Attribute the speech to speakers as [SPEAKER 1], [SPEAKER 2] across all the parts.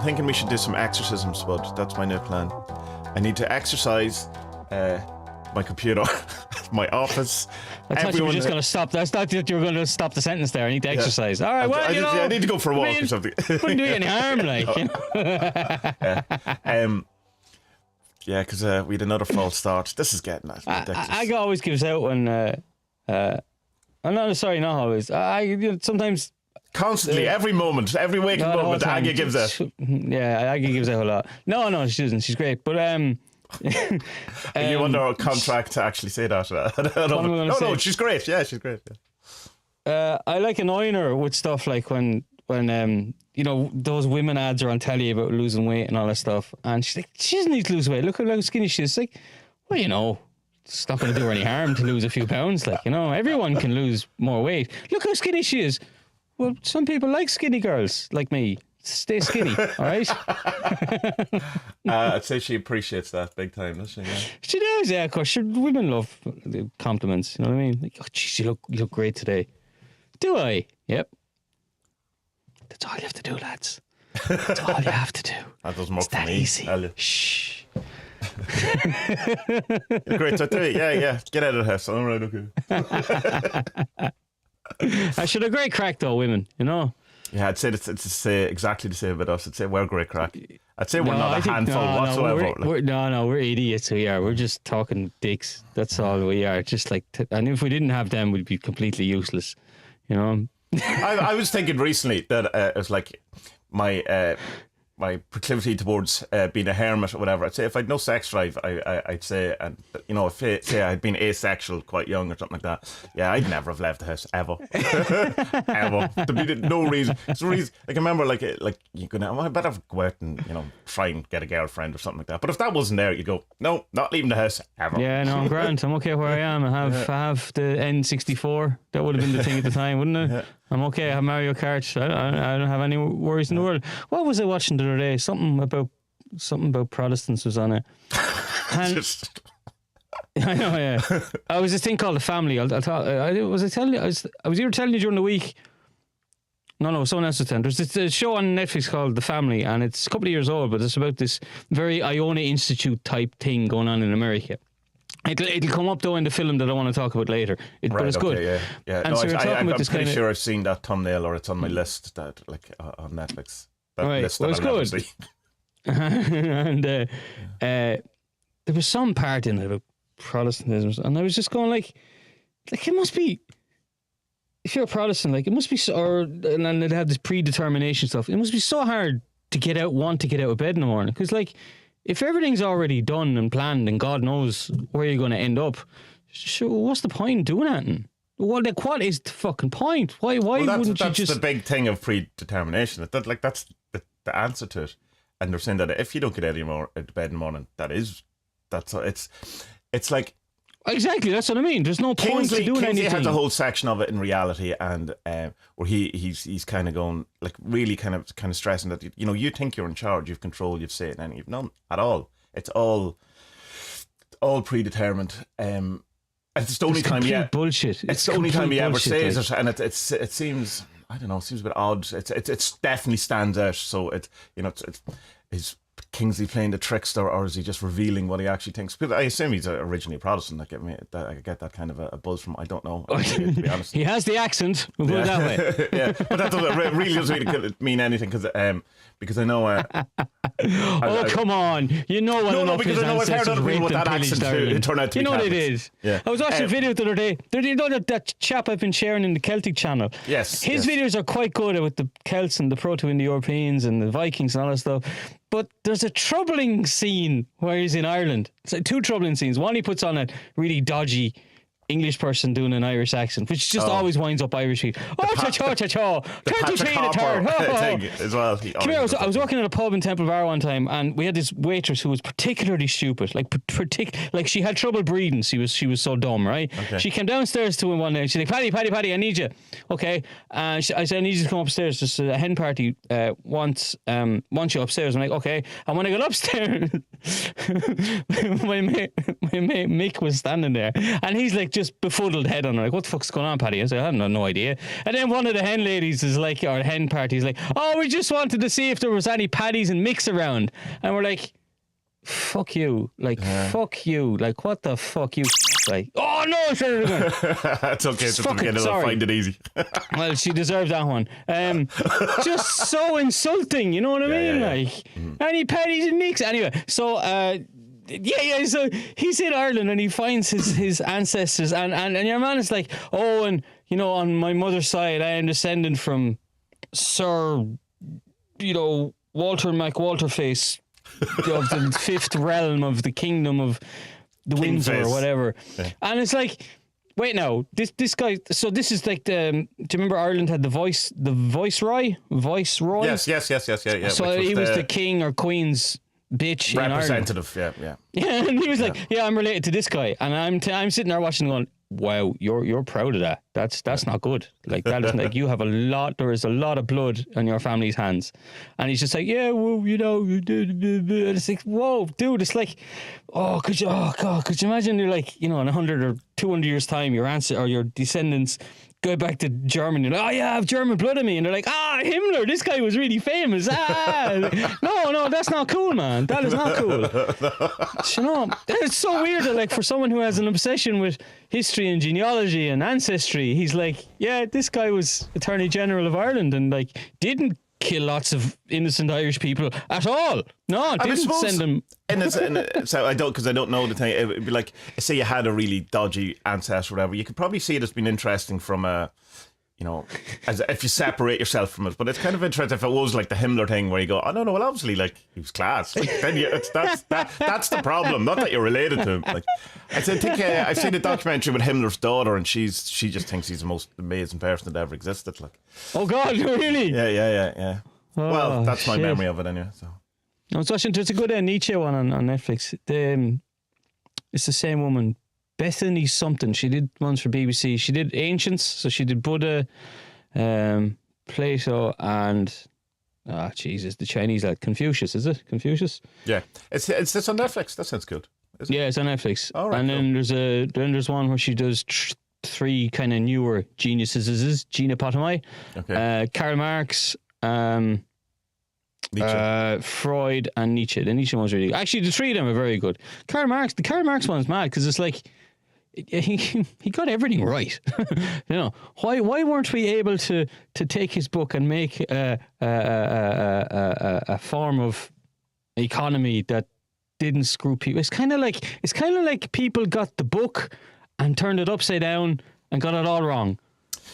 [SPEAKER 1] thinking we should do some exorcisms, bud. That's my new plan. I need to exercise my computer, my office.
[SPEAKER 2] I thought you were just going to stop. That's not that you were going to stop the sentence there. I need to exercise. All right, well,
[SPEAKER 1] I need to go for a walk or something.
[SPEAKER 2] Wouldn't do you any harm, like.
[SPEAKER 1] Yeah, because we had another false start. This is getting ridiculous.
[SPEAKER 2] I always gives out when. I'm not sorry, not always. Sometimes.
[SPEAKER 1] Constantly, every moment, every waking moment, Aggie gives out.
[SPEAKER 2] Yeah, Aggie gives out a lot. No, she doesn't. She's great, but
[SPEAKER 1] you under a contract to actually say that? No, she's great. Yeah, she's great.
[SPEAKER 2] Yeah. I like annoying her with stuff like when those women ads are on telly about losing weight and all that stuff, and she's like, she doesn't need to lose weight. Look how skinny she is. Like, well, it's not going to do her any harm to lose a few pounds. Like, everyone can lose more weight. Look how skinny she is. Well, some people like skinny girls like me. Stay skinny, all right?
[SPEAKER 1] I'd say she appreciates that big time, doesn't she? Yeah.
[SPEAKER 2] She does, yeah, of course. Women love compliments, you know what I mean? Like, oh, geez, you look great today. Do I? Yep. That's all you have to do, lads. That's all you have to do.
[SPEAKER 1] That doesn't work
[SPEAKER 2] for me. Easy. Shh.
[SPEAKER 1] Great, so do it. Yeah. Get out of the house. All right, okay.
[SPEAKER 2] I should have great crack though, women,
[SPEAKER 1] Yeah, I'd say it's exactly the same about us. I'd say we're great crack. I'd say we're not a handful whatsoever.
[SPEAKER 2] We're idiots. We are. We're just talking dicks. That's all we are. Just like, and if we didn't have them, we'd be completely useless.
[SPEAKER 1] I was thinking recently that it was like my proclivity towards being a hermit or whatever. I'd say if I'd no sex drive, I'd say, and if say I'd been asexual quite young or something like that, yeah, I'd never have left the house ever, ever. There'd be no reason. It's the reason. Like I remember, like you could, I better go out and try and get a girlfriend or something like that. But if that wasn't there, you go, no, not leaving the house ever.
[SPEAKER 2] Yeah, no, I'm grand. I'm okay where I am. I have the N64. That would have been the thing at the time, wouldn't it? Yeah. I'm okay. I have Mario Kart. I don't have any worries in the world. What was I watching the other day? Something about Protestants was on it. And I know, yeah. I was this thing called The Family. I was either telling you during the week. No, someone else was telling. There's this show on Netflix called The Family, and it's a couple of years old, but it's about this very Iona Institute type thing going on in America. It'll come up though in the film that I want to talk about later. But it's good.
[SPEAKER 1] Yeah.
[SPEAKER 2] And so
[SPEAKER 1] I'm pretty sure I've seen that thumbnail, or it's on my list that on Netflix. That
[SPEAKER 2] right.
[SPEAKER 1] list
[SPEAKER 2] well, it's good. And there was some part in it about Protestantism, and I was just going like it must be. If you're a Protestant, like it must be, and then they have this predetermination stuff. It must be so hard to want to get out of bed in the morning, because like. If everything's already done and planned and God knows where you're going to end up, sure, what's the point in doing anything? What is the fucking point? Why wouldn't you just...
[SPEAKER 1] That's the big thing of predetermination. That's the answer to it. And they're saying that if you don't get out of bed in the morning, it's like...
[SPEAKER 2] Exactly, that's what I mean. There's no point to doing anything.
[SPEAKER 1] He has a whole section of it in reality, and where he's kind of going, like, really kind of stressing that you think you're in charge, you've control, you've say it, and you've none at all. It's all predetermined. It's the only time
[SPEAKER 2] bullshit.
[SPEAKER 1] It's the only time he ever says it, and it seems, I don't know, it seems a bit odd. It definitely stands out. So it's Kingsley playing the trickster, or is he just revealing what he actually thinks? Because I assume he's originally a Protestant. I get that kind of a buzz from. I don't know. To be honest,
[SPEAKER 2] he has the accent. We'll put it that way.
[SPEAKER 1] Yeah, but that really doesn't mean anything because I know.
[SPEAKER 2] Come on! You know what?
[SPEAKER 1] No, because I know I've heard other people with that accent turn out to be.
[SPEAKER 2] You know what it is.
[SPEAKER 1] Yeah.
[SPEAKER 2] I was watching a video the other day. That chap I've been sharing in the Celtic channel.
[SPEAKER 1] Yes.
[SPEAKER 2] His videos are quite good with the Celts and the Proto-Indo-Europeans and the Vikings and all that stuff. But there's a troubling scene where he's in Ireland. It's like two troubling scenes. One, he puts on a really dodgy English person doing an Irish accent, which just always winds up Irish people. Turtle turn
[SPEAKER 1] thing as well.
[SPEAKER 2] Come here, I was working at a pub in Temple Bar one time, and we had this waitress who was particularly stupid, like she had trouble breathing. She was so dumb, right? Okay. She came downstairs to him one day, and she's like, Paddy, I need you. Okay, I said, I need you to come upstairs. Just a hen party wants you upstairs. I'm like, okay. And when I got upstairs, my mate Mick was standing there, and he's like just befuddled head on her, like, what the fuck's going on, Paddy? I was like, I have no idea. And then one of the hen ladies is like, or the hen party is like, oh, we just wanted to see if there was any Paddies and Micks around. And we're like, fuck you. Like, fuck you. Like, what the fuck you? Like, oh no, sure.
[SPEAKER 1] It's okay. It's just again, I'll find it easy.
[SPEAKER 2] Well, she deserves that one. Just so insulting, you know what I mean? Like, any Paddies and Micks. Anyway, so, so he's in Ireland and he finds his ancestors, and your man is like, oh, and, you know, on my mother's side, I am descended from Sir, you know, Walter McWalterface of the fifth realm of the kingdom of the Windsor or whatever. Yeah. And it's like, wait now, this guy, so this is like the, do you remember Ireland had the Viceroy?
[SPEAKER 1] Yeah.
[SPEAKER 2] So he was the king or queen's bitch
[SPEAKER 1] representative,
[SPEAKER 2] in Ireland. Yeah, and he was like, yeah, I'm related to this guy. And I'm sitting there watching going, wow, you're proud of that. That's not good. Like, that is like, you have there is a lot of blood on your family's hands. And he's just like, yeah, well, you know, and it's like, whoa, dude, it's like, could you imagine you're like, you know, in 100 or 200 years time, your ancestors or your descendants go back to Germany, like, oh yeah, I have German blood in me, and they're like, Himmler, this guy was really famous. No, that's not cool, man. That is not cool. You know, it's so weird that, like, for someone who has an obsession with history and genealogy and ancestry, he's like, yeah, this guy was Attorney General of Ireland and, like, didn't kill lots of innocent Irish people at all. No, didn't send them.
[SPEAKER 1] So I don't know the thing. It would be like, say you had a really dodgy ancestor or whatever. You could probably see it as being interesting from a, you know, as if you separate yourself from it. But it's kind of interesting if it was like the Himmler thing where you go, oh no, well obviously like he was class. Like, then that's the problem. Not that you're related to him. Like, I think I've seen a documentary with Himmler's daughter, and she just thinks he's the most amazing person that ever existed. Like,
[SPEAKER 2] oh God, really?
[SPEAKER 1] Yeah.
[SPEAKER 2] Oh,
[SPEAKER 1] well, that's my memory of it anyway. So
[SPEAKER 2] I was watching. There's a good Nietzsche one on Netflix. It's the same woman, Bethany something. She did ones for BBC. She did Ancients, so she did Buddha, Plato, and Jesus, the Chinese lad, Confucius. Is it Confucius?
[SPEAKER 1] Yeah, it's on Netflix. That sounds good.
[SPEAKER 2] Yeah, it's on Netflix.
[SPEAKER 1] All right,
[SPEAKER 2] and then there's one where she does three kind of newer geniuses. Gina Potomai, Karl Marx. Freud and Nietzsche. The Nietzsche one's really good. Actually, the three of them are very good. The Karl Marx one's mad because it's like he got everything right. You know, why weren't we able to take his book and make a form of economy that didn't screw people? It's kind of like people got the book and turned it upside down and got it all wrong.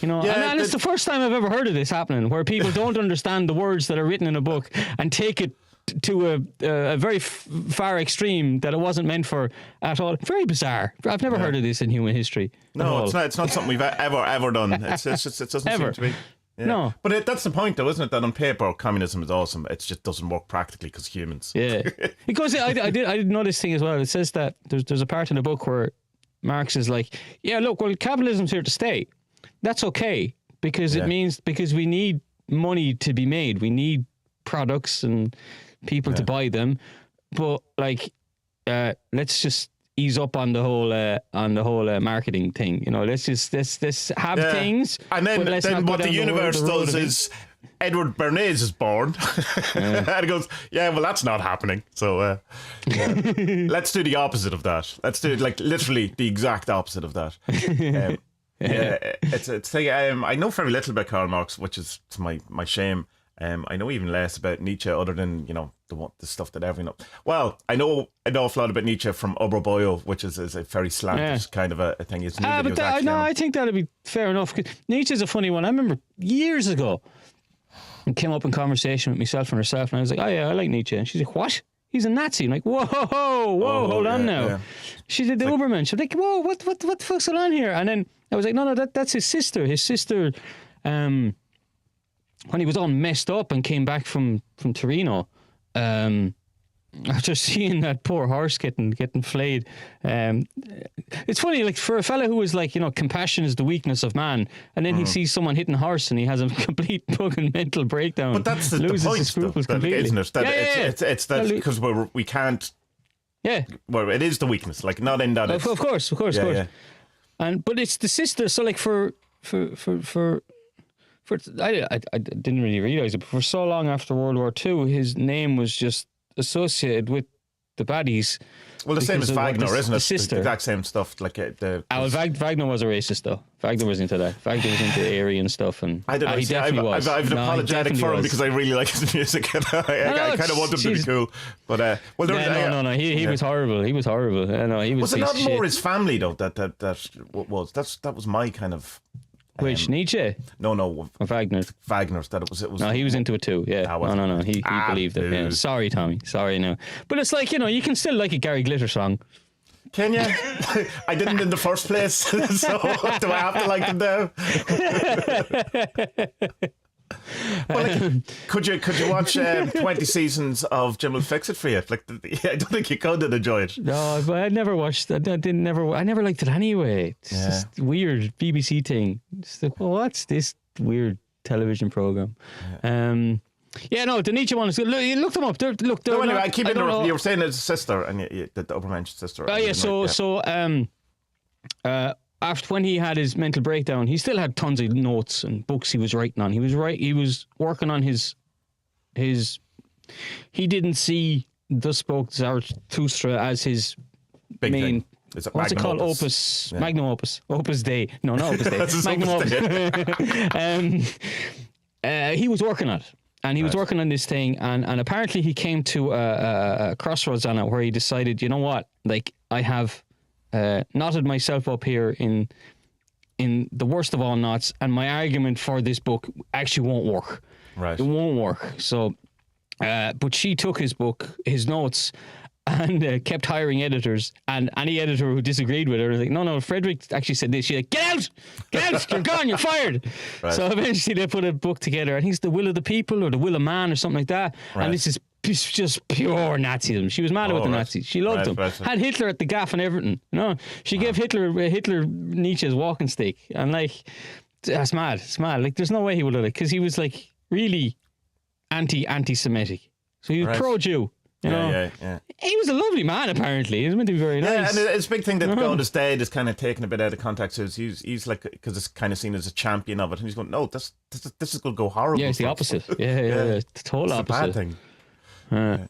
[SPEAKER 2] You know, and it's the first time I've ever heard of this happening, where people don't understand the words that are written in a book and take it to a very far extreme that it wasn't meant for at all. Very bizarre. I've never heard of this in human history.
[SPEAKER 1] No, it's not. It's not something we've ever done. It doesn't seem to be. Yeah.
[SPEAKER 2] No,
[SPEAKER 1] but that's the point, though, isn't it? That on paper, communism is awesome. It just doesn't work practically because humans.
[SPEAKER 2] Yeah, because I did know this thing as well. It says that there's a part in the book where Marx is like, yeah, look, well, capitalism's here to stay. That's okay, because it means, because we need money to be made. We need products and people to buy them. But like, let's just ease up on the whole marketing thing. You know, let's have things.
[SPEAKER 1] And then what the universe does is Edward Bernays is born, and it goes, yeah, well, that's not happening. So let's do the opposite of that. Let's do like literally the exact opposite of that. It's I know very little about Karl Marx, which is to my shame. I know even less about Nietzsche, other than, you know, the stuff that everyone knows. Well, I know an awful lot about Nietzsche from Oberboyle, which is a very slanted kind of a thing.
[SPEAKER 2] I think that'd be fair enough. Nietzsche's a funny one. I remember years ago, it came up in conversation with myself and herself, and I was like, oh yeah, I like Nietzsche. And she's like, what? He's a Nazi. I'm like, whoa, hold on now. Yeah. She did the Uberman. She was like, whoa, what the fuck's going on here? And then I was like, no, that's his sister. His sister, when he was all messed up and came back from Torino, after seeing that poor horse getting flayed, it's funny, like, for a fella who was like, you know, compassion is the weakness of man, and then he sees someone hitting a horse and he has a complete fucking mental breakdown.
[SPEAKER 1] But that's the point, his scruples completely, isn't it? That it's that because we can't. Yeah. Well, it is the weakness, like, not in that.
[SPEAKER 2] Of course. but it's the sister. So like I didn't really realize it, but for so long after World War II, his name was just associated with the baddies.
[SPEAKER 1] Well, the same as Wagner, isn't it?
[SPEAKER 2] The sister.
[SPEAKER 1] The exact same stuff. Like
[SPEAKER 2] Wagner was a racist, though. Wagner was into that. Wagner was into Aryan stuff, and
[SPEAKER 1] I don't know.
[SPEAKER 2] he definitely was.
[SPEAKER 1] I've an apologetic for him because I really like his music, and I kind of want him to be cool. But
[SPEAKER 2] no. He was horrible. He was horrible. No, he was.
[SPEAKER 1] Was it not more his family though? That was my kind of.
[SPEAKER 2] Which Nietzsche?
[SPEAKER 1] No.
[SPEAKER 2] Or Wagner.
[SPEAKER 1] Wagner's that it was.
[SPEAKER 2] No, he was into it too. Yeah. No. He believed it. Yeah. Sorry, Tommy. Sorry, no. But it's like, you can still like a Gary Glitter song.
[SPEAKER 1] Can you? I didn't in the first place, so do I have to like them now? Well, could you watch 20 seasons of Jim Will Fix It for you? Like, I don't think you could enjoy it.
[SPEAKER 2] No, but I never watched. I never liked it anyway. It's just weird BBC thing. It's like, well, what's this weird television program? The Nietzsche one is good. Look them up.
[SPEAKER 1] Anyway, I keep interrupting. You were saying his sister, and the upper-mentioned sister.
[SPEAKER 2] Oh yeah. After when he had his mental breakdown, he still had tons of notes and books he was writing on. He was working on his. He didn't see Thus Spoke Zarathustra as his
[SPEAKER 1] big
[SPEAKER 2] main.
[SPEAKER 1] Thing. Is it
[SPEAKER 2] what's it called? Opus. Yeah. Magnum Opus. Opus Dei. No, not Opus Dei. Magnum Opus. He was working on it. And he was working on this thing, and apparently he came to a crossroads on it where he decided, you know what, like I have knotted myself up here in the worst of all knots, and my argument for this book actually won't work.
[SPEAKER 1] Right.
[SPEAKER 2] It won't work. So, but she took his book, his notes, and kept hiring editors, and any editor who disagreed with her was like, no, Frederick actually said this. She's like, get out, you're gone, you're fired. Right. So eventually they put a book together. I think it's The Will of the People or The Will of Man or something like that. Right. And this is just pure Nazism. She was mad about the Nazis. She loved them. Right. Had Hitler at the gaff and everything. She gave Hitler Nietzsche's walking stick, and like that's mad. It's mad. Like there's no way he would have, because he was like really anti-Semitic. So he was pro-Jew. Yeah. He was a lovely man, apparently. He was meant to be very nice.
[SPEAKER 1] Yeah, and it's a big thing that God is Dead is kind of taken a bit out of context. So he's like, because it's kind of seen as a champion of it, and he's going, no, this is going to go horrible.
[SPEAKER 2] Yeah, it's the opposite. Yeah. The total opposite.
[SPEAKER 1] It's a bad thing.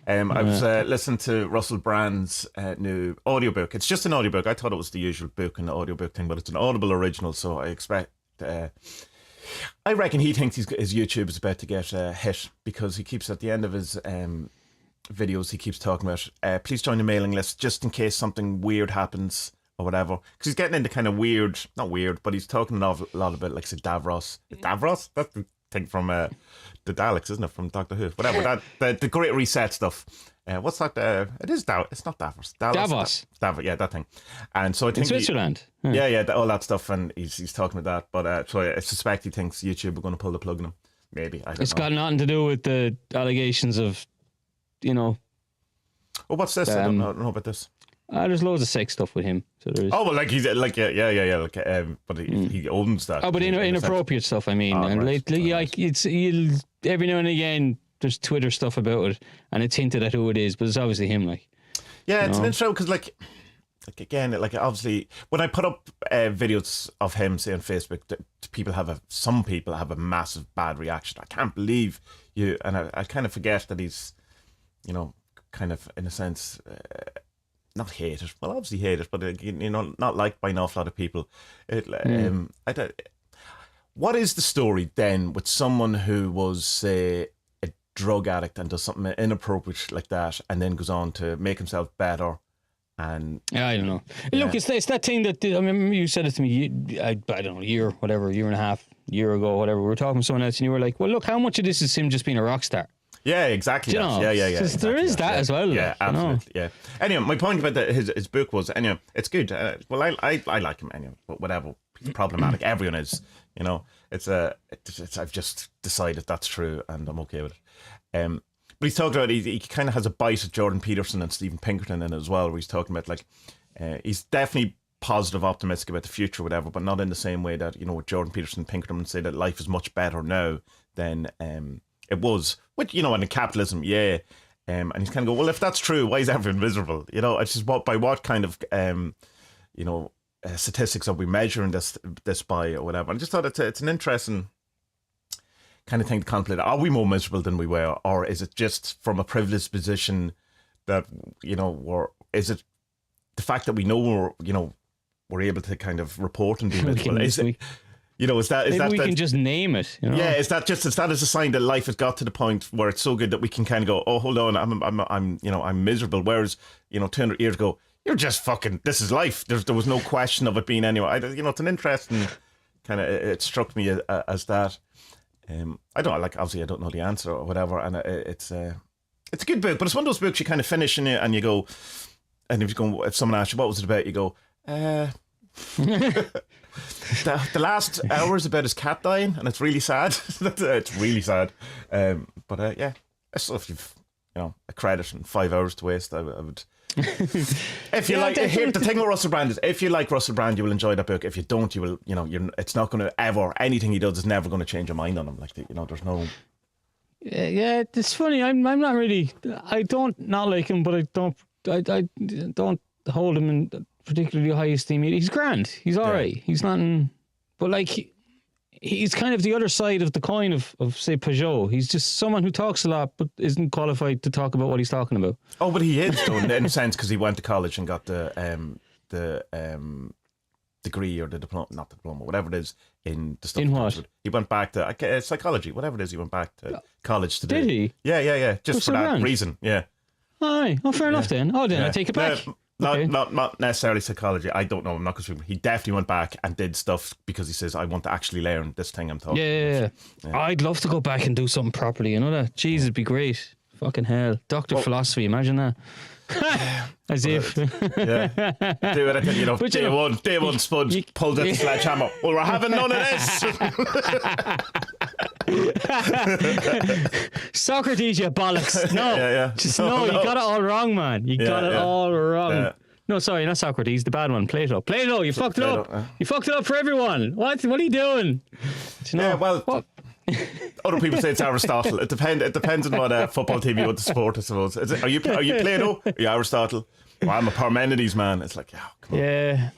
[SPEAKER 1] I was listening to Russell Brand's new audiobook. It's just an audiobook. I thought it was the usual book and the audiobook thing, but it's an Audible original, so I expect... I reckon he thinks his YouTube is about to get hit, because he keeps at the end of his videos, he keeps talking about please join the mailing list just in case something weird happens or whatever, because he's getting into kind of not weird, but he's talking a lot about like
[SPEAKER 2] Davros.
[SPEAKER 1] That's the thing from the Daleks, isn't it, from Doctor Who, whatever, that the Great Reset stuff. What's that? It is it's not Davos. Davos, yeah, that thing. And so I think
[SPEAKER 2] in Switzerland.
[SPEAKER 1] All that stuff, and he's talking about that. But so I suspect he thinks YouTube are going to pull the plug on him. Maybe I don't know.
[SPEAKER 2] It's got nothing to do with the allegations of,
[SPEAKER 1] Oh, what's this? I don't know about this.
[SPEAKER 2] There's loads of sex stuff with him. So there's.
[SPEAKER 1] Oh well, like he's like but he owns that.
[SPEAKER 2] Oh, but inappropriate stuff. I mean, and lately, like he'll every now and again. There's Twitter stuff about it, and it's hinted at who it is, but it's obviously him. Like,
[SPEAKER 1] yeah, it's an intro because, like again, like obviously, when I put up videos of him, say on Facebook, some people have a massive bad reaction. I can't believe you, and I kind of forget that he's, kind of in a sense, not hated. Well, obviously hated, but not liked by an awful lot of people. What is the story then with someone who was, say, drug addict and does something inappropriate like that, and then goes on to make himself better? And
[SPEAKER 2] I don't know. Look, it's that thing that I mean, you said it to me. I don't know, year and a half ago, whatever. We were talking to someone else, and you were like, "Well, look, how much of this is him just being a rock star?"
[SPEAKER 1] Yeah, exactly. Yeah.
[SPEAKER 2] Exactly there is that as well.
[SPEAKER 1] Yeah, absolutely. Yeah. Anyway, my point about his book was, it's good. Well, I like him anyway, but whatever. He's problematic. Everyone is. It's I've just decided that's true, and I'm okay with it. But he's talking about he kind of has a bite at Jordan Peterson and Stephen Pinkerton in it as well, where he's talking about like he's definitely positive, optimistic about the future, whatever, but not in the same way that with Jordan Peterson and Pinkerton would say that life is much better now than it was. Which and in capitalism, yeah. And he's kind of go, well, if that's true, why is everyone miserable? It's just by what kind of statistics that we measuring this by or whatever. I just thought it's an interesting kind of thing to contemplate. Are we more miserable than we were, or is it just from a privileged position that is it the fact that we know we're able to kind of report and be miserable? Is it? Is that
[SPEAKER 2] we can just name it?
[SPEAKER 1] Yeah, is that as a sign that life has got to the point where it's so good that we can kind of go, oh, hold on, I'm miserable. Whereas 200 years ago, you're just fucking. This is life. There was no question of it being anyway. It's an interesting kind of. It struck me as that. I don't obviously I don't know the answer or whatever, and it's a good book, but it's one of those books you kind of finish and you go, and if someone asks you what was it about, you go, the last hour is about his cat dying, and it's really sad. It's really sad. But yeah, so if you've a credit and 5 hours to waste, I would. If you like, here the thing with Russell Brand is, if you like Russell Brand, you will enjoy that book. If you don't, you will. It's not going to ever. Anything he does is never going to change your mind on him. There's no.
[SPEAKER 2] Yeah, it's funny. I'm not really. I don't not like him, but I don't hold him in particularly high esteem. He's grand. He's all right. He's nothing. But he's kind of the other side of the coin of say Peugeot. He's just someone who talks a lot but isn't qualified to talk about what he's talking about.
[SPEAKER 1] Oh, but he is though, in a sense, because he went to college and got the degree or the diploma, not the diploma, whatever it is in the stuff.
[SPEAKER 2] In what?
[SPEAKER 1] He went back to psychology, whatever it is. He went back to college to do.
[SPEAKER 2] Did he?
[SPEAKER 1] Yeah. Just for that reason. Yeah.
[SPEAKER 2] Aye. Oh, fair enough then. Oh, then I take it back.
[SPEAKER 1] Not necessarily psychology. I don't know. I'm not going to. He definitely went back and did stuff because he says, I want to actually learn this thing I'm talking about. Yeah.
[SPEAKER 2] I'd love to go back and do something properly. You know that? Jeez, it'd be great. Fucking hell. Doctor of Philosophy, imagine that. As if.
[SPEAKER 1] Yeah. Do it, day one, Sponge pulled out the sledgehammer. Well, we're having none of this.
[SPEAKER 2] Socrates, you bollocks. No.
[SPEAKER 1] Yeah.
[SPEAKER 2] Just no, you got it all wrong, man. You got it all wrong. Yeah. No, sorry, not Socrates, the bad one. Plato, you fucked it up. You fucked it up for everyone. What are you doing?
[SPEAKER 1] Well, other people say it's Aristotle. It depends on what football team you want to support, I suppose. Are you Plato? Are you Aristotle? Well, I'm a Parmenides man. It's like, come on.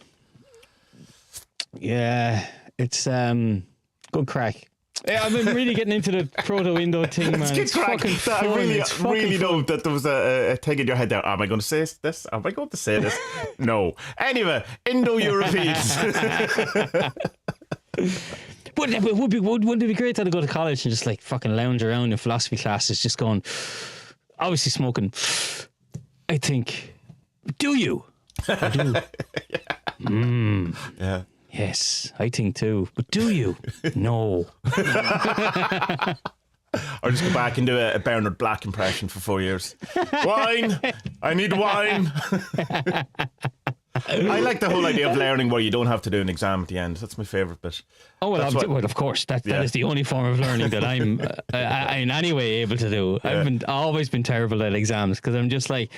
[SPEAKER 2] Yeah. It's good crack. Yeah, I've been really getting into the proto-Indo thing, man.
[SPEAKER 1] It's crack.
[SPEAKER 2] Fucking fun.
[SPEAKER 1] I really know that there was a thing in your head there. Am I going to say this? Am I going to say this? No. Anyway, Indo-Europeans.
[SPEAKER 2] Wouldn't it be great to go to college and just fucking lounge around in philosophy classes, just going, obviously smoking. I think, do you? I do.
[SPEAKER 1] Yeah.
[SPEAKER 2] Yes, I think too. But do you? No.
[SPEAKER 1] Or just go back and do a Bernard Black impression for 4 years. Wine! I need wine! I like the whole idea of learning where you don't have to do an exam at the end. That's my favourite bit.
[SPEAKER 2] Oh, well, of course. That is the only form of learning that I'm in any way able to do. Yeah. I've always been terrible at exams because I'm just like,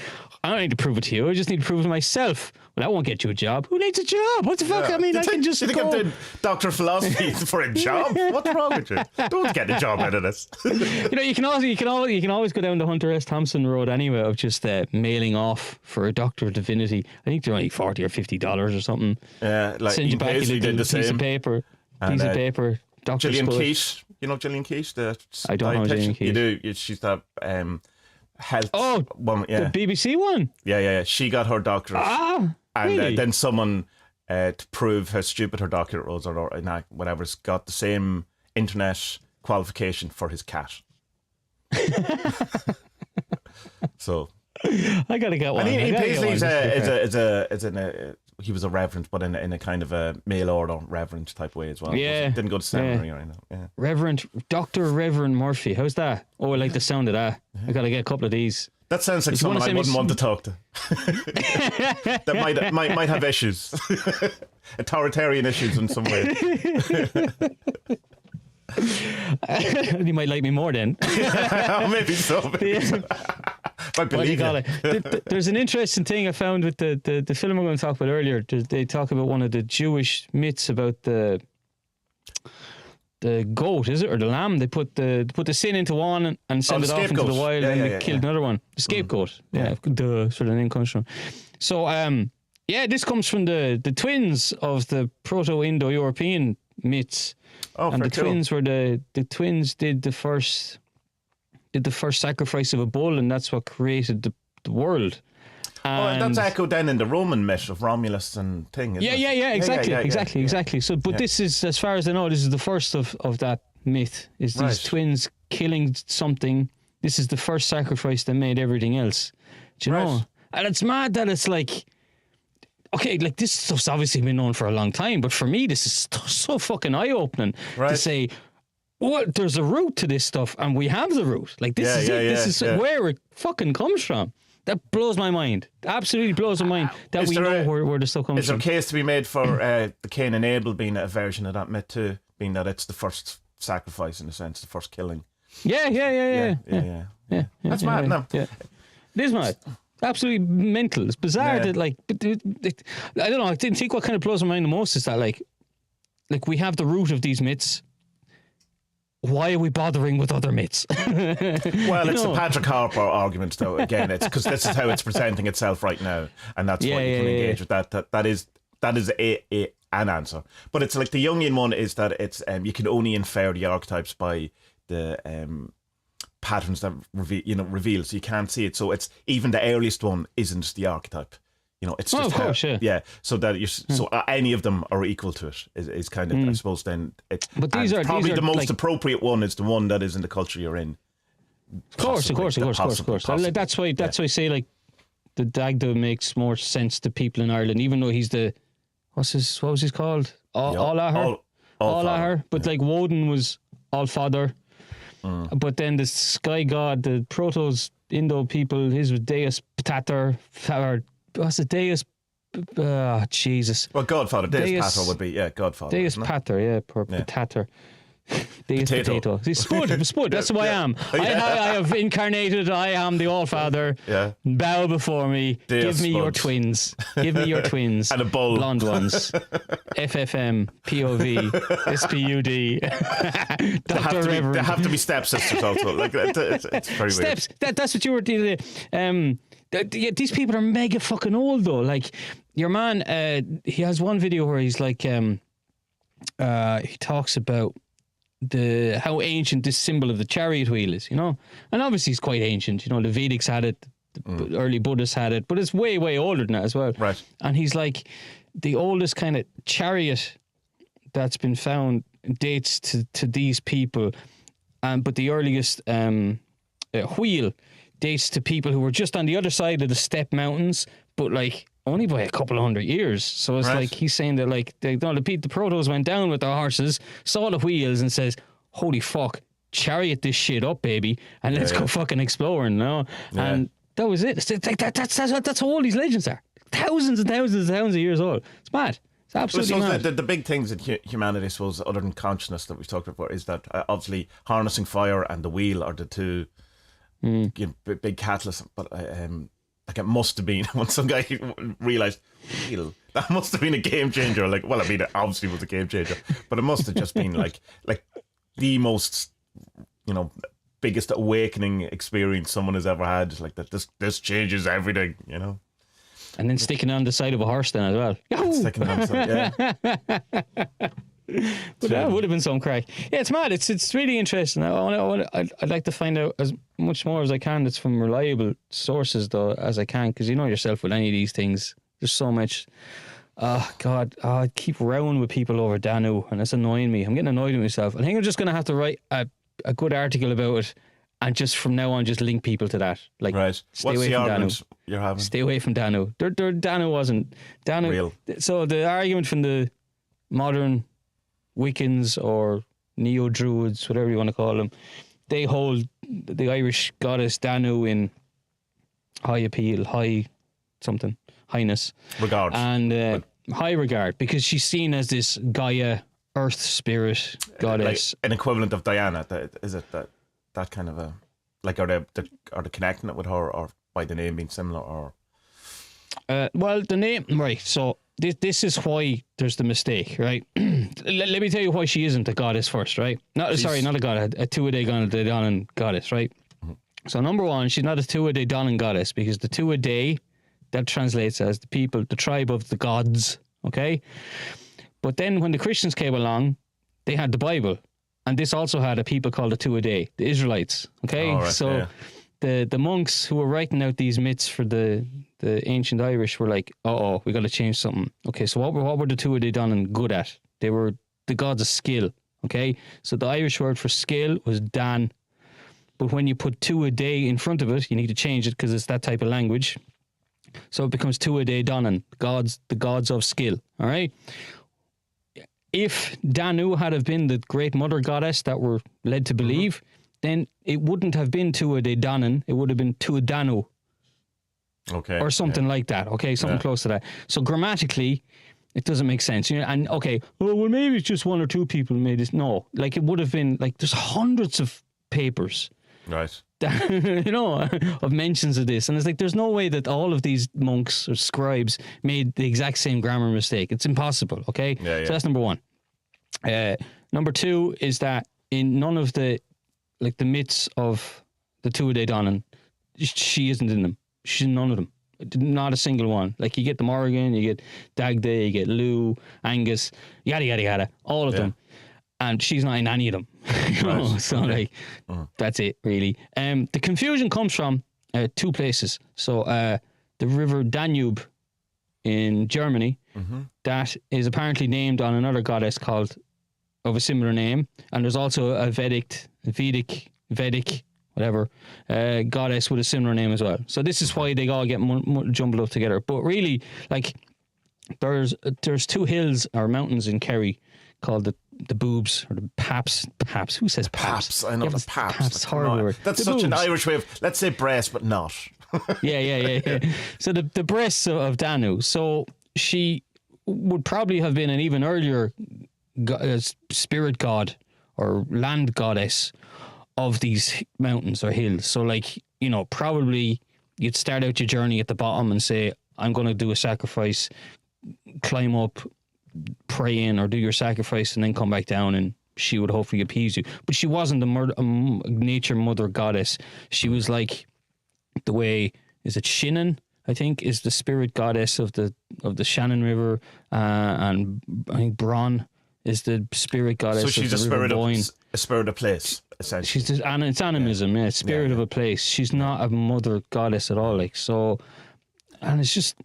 [SPEAKER 2] I don't need to prove it to you. I just need to prove it to myself. Well, that won't get you a job. Who needs a job? What the fuck? I mean, I can just.
[SPEAKER 1] You think I'm doing Doctor of Philosophy for a job? What's wrong with you? Don't get a job out of this.
[SPEAKER 2] You can always go down the Hunter S. Thompson road anyway of just mailing off for a Doctor of Divinity. I think they're only $40 or $50 or something.
[SPEAKER 1] Yeah, like Ian Paisley did the same.
[SPEAKER 2] Piece of paper. Doctor
[SPEAKER 1] Gillian Keith. You know Gillian Keith?
[SPEAKER 2] I don't know Gillian Keith.
[SPEAKER 1] You do. She's that health.
[SPEAKER 2] Oh,
[SPEAKER 1] one. Yeah.
[SPEAKER 2] The BBC one.
[SPEAKER 1] Yeah. She got her doctorate. And
[SPEAKER 2] really?
[SPEAKER 1] Then someone, to prove how stupid her doctorate was or whatever's got the same internet qualification for his cat. So
[SPEAKER 2] I gotta get one.
[SPEAKER 1] And Ian Paisley he was a reverend, but in a kind of a mail order reverend type way as well.
[SPEAKER 2] Yeah,
[SPEAKER 1] didn't go to seminary or anything. Yeah.
[SPEAKER 2] Reverend Murphy. How's that? Oh, I like the sound of that. I gotta get a couple of these.
[SPEAKER 1] That sounds like someone I wouldn't want to talk to. That might have issues, authoritarian issues in some way.
[SPEAKER 2] You might like me more then.
[SPEAKER 1] Maybe so. I believe
[SPEAKER 2] There's an interesting thing I found with the film I'm going to talk about earlier. They talk about one of the Jewish myths about the goat, is it, or the lamb? They put the sin into one and send it off into the wild, and they killed another one. The scapegoat, sort of name comes from. So Yeah, this comes from the twins of the Proto-Indo-European myths.
[SPEAKER 1] Oh,
[SPEAKER 2] And the
[SPEAKER 1] cool.
[SPEAKER 2] twins were the twins did the first sacrifice of a bull, and that's what created the world.
[SPEAKER 1] And that's echoed then in the Roman myth of Romulus and thing. Isn't it?
[SPEAKER 2] Yeah, exactly. So, but this is, as far as I know, this is the first of that myth. Is these twins killing something? This is the first sacrifice that made everything else. Do you know? And it's mad that it's like, okay, like this stuff's obviously been known for a long time, but for me, this is so fucking eye opening to say, well, there's a root to this stuff, and we have the root. Like this is it. This is where it fucking comes from. That blows my mind. Absolutely blows my mind that we know where the stuff comes from.
[SPEAKER 1] Is there a case to be made for the Cain and Abel being a version of that myth too, being that it's the first sacrifice in a sense, the first killing?
[SPEAKER 2] Yeah.
[SPEAKER 1] That's mad. No.
[SPEAKER 2] Yeah. It is mad. Absolutely mental. It's bizarre that I don't know. I didn't think what kind of blows my mind the most is that like we have the root of these myths. Why are we bothering with other myths?
[SPEAKER 1] Well, it's the Patrick Harper argument, though. Again, it's because this is how it's presenting itself right now, and that's why you can engage with that. That is an answer. But it's like the Jungian one is that it's you can only infer the archetypes by the patterns that reveal. So you can't see it. So it's even the earliest one isn't the archetype. It's just
[SPEAKER 2] of course,
[SPEAKER 1] so that any of them are equal to it is kind of I suppose then it.
[SPEAKER 2] But these are
[SPEAKER 1] probably the most
[SPEAKER 2] like,
[SPEAKER 1] appropriate one is the one that is in the culture you're in.
[SPEAKER 2] Of course. That's why I say like the Dagda makes more sense to people in Ireland, even though he's the what was he called? Allahar. But like Woden was All Father. But then the sky god, the Protos Indo people, his was Deus Pater, or what's it? Deus? Jesus.
[SPEAKER 1] Well, Godfather. Deus Pater would be Godfather.
[SPEAKER 2] Deus Pater, Pater. Deus Potato. See, Spud. That's who I am. I have incarnated. I am the All Father.
[SPEAKER 1] Yeah.
[SPEAKER 2] Bow before me.
[SPEAKER 1] Deus
[SPEAKER 2] Give me
[SPEAKER 1] Spud.
[SPEAKER 2] your twins. Give me your twins.
[SPEAKER 1] And a bull.
[SPEAKER 2] Blonde ones. FFM. POV. SPUD. Dr. Reverend.
[SPEAKER 1] They have to be stepsisters also. Like it's very
[SPEAKER 2] Steps. That's what you were doing. These people are mega fucking old though. Like your man, he has one video where he's like, he talks about how ancient this symbol of the chariot wheel is, and obviously it's quite ancient. The Vedics had it, the early Buddhists had it, but it's way, way older than that as well.
[SPEAKER 1] Right.
[SPEAKER 2] And he's like, the oldest kind of chariot that's been found dates to these people, but the earliest wheel dates to people who were just on the other side of the Step Mountains, but like only by a couple of 100 years. So it's like he's saying that like the Protos went down with their horses, saw the wheels, and says, "Holy fuck, chariot this shit up, baby, and let's go fucking exploring." And that was it. It's like that's how old these legends are. Thousands and thousands and thousands of years old. It's mad. It's absolutely mad.
[SPEAKER 1] The big things in humanity, I suppose, other than consciousness that we've talked about, is that obviously harnessing fire and the wheel are the two big catalysts. But like it must have been when some guy realised that must have been a game changer. Like, well, I mean, it obviously was a game changer, but it must have just been like the most, biggest awakening experience someone has ever had. Like that, this changes everything,
[SPEAKER 2] And then sticking on the side of a horse then as well.
[SPEAKER 1] Sticking on the side,
[SPEAKER 2] But that would have been some crack. Yeah, it's mad. It's really interesting. I'd like to find out as much more as I can that's from reliable sources, though, as I can, because you know yourself with any of these things, there's so much. Oh, God. I keep rowing with people over Danu, and it's annoying me. I'm getting annoyed with myself. I think I'm just going to have to write a good article about it, and just from now on, just link people to that. Like,
[SPEAKER 1] right.
[SPEAKER 2] Stay
[SPEAKER 1] What's
[SPEAKER 2] away
[SPEAKER 1] the
[SPEAKER 2] from
[SPEAKER 1] argument
[SPEAKER 2] Danu.
[SPEAKER 1] you're having?
[SPEAKER 2] Stay away from Danu. Danu wasn't. Danu.
[SPEAKER 1] Real.
[SPEAKER 2] So the argument from the modern Wiccans or Neo-Druids, whatever you want to call them, they hold the Irish goddess Danu in high appeal, highness.
[SPEAKER 1] Regard.
[SPEAKER 2] And high regard, because she's seen as this Gaia, earth spirit goddess.
[SPEAKER 1] Like an equivalent of Diana, is it that kind of a... Like, are they connecting it with her, or by the name being similar, or...
[SPEAKER 2] Well, the name... Right, so... This is why there's the mistake, right? Let me tell you why she isn't a goddess first, right? Not a god, a Tuatha goddess, right? Mm-hmm. So number one, she's not a Tuatha goddess, because the Tuatha that translates as the people, the tribe of the gods. Okay, but then when the Christians came along, they had the Bible, and this also had a people called the Two a Day, the Israelites. Okay,
[SPEAKER 1] All right,
[SPEAKER 2] so the monks who were writing out these myths for the ancient Irish were like, oh, we got to change something. Okay, so what were the Two a Day done good at? They were the gods of skill. Okay, so the Irish word for skill was Dan, but when you put two a day in front of it, you need to change it because it's that type of language. So it becomes Two a Day Donnan, the gods of skill. All right. If Danu had have been the great mother goddess that we're led to believe, then it wouldn't have been Two a Day Donnan. It would have been Two a Danu.
[SPEAKER 1] Okay.
[SPEAKER 2] Or something like that. Okay, something close to that. So grammatically, it doesn't make sense. You know, and okay, well, maybe it's just one or two people made this. No, like it would have been like there's hundreds of papers.
[SPEAKER 1] Right.
[SPEAKER 2] You know, of mentions of this, and it's like there's no way that all of these monks or scribes made the exact same grammar mistake. It's impossible. Okay, so that's number one. Number two is that in none of the myths of the Two a Day Donnan, she isn't in them. She's in none of them. Not a single one. Like you get the Morrigan, you get Dagda, you get Lou, Angus, yada yada yada, all of them. And she's not in any of them. You know?
[SPEAKER 1] Right.
[SPEAKER 2] So that's it really. The confusion comes from two places. So the river Danube in Germany, that is apparently named on another goddess of a similar name, and there's also a Vedic whatever goddess with a similar name as well. So this is why they all get jumbled up together. But really, like there's two hills or mountains in Kerry called the boobs or the paps. Who says paps?
[SPEAKER 1] I know the paps.
[SPEAKER 2] Paps, horrible word.
[SPEAKER 1] That's
[SPEAKER 2] the
[SPEAKER 1] such
[SPEAKER 2] boobs.
[SPEAKER 1] an Irish way of, let's say breast, but not.
[SPEAKER 2] Yeah. So the breasts of Danu. So she would probably have been an even earlier spirit god or land goddess of these mountains or hills. So like, you know, probably you'd start out your journey at the bottom and say, I'm going to do a sacrifice, climb up, pray in or do your sacrifice and then come back down, and she would hopefully appease you. But she wasn't a nature mother goddess. She was like the way, is it Shannon, I think, is the spirit goddess of the Shannon River, and I think Bron is the spirit goddess. So
[SPEAKER 1] she's
[SPEAKER 2] of the
[SPEAKER 1] a spirit of place, essentially.
[SPEAKER 2] She's just, and it's animism, spirit of a place. She's not a mother goddess at all. Like so, and it's just.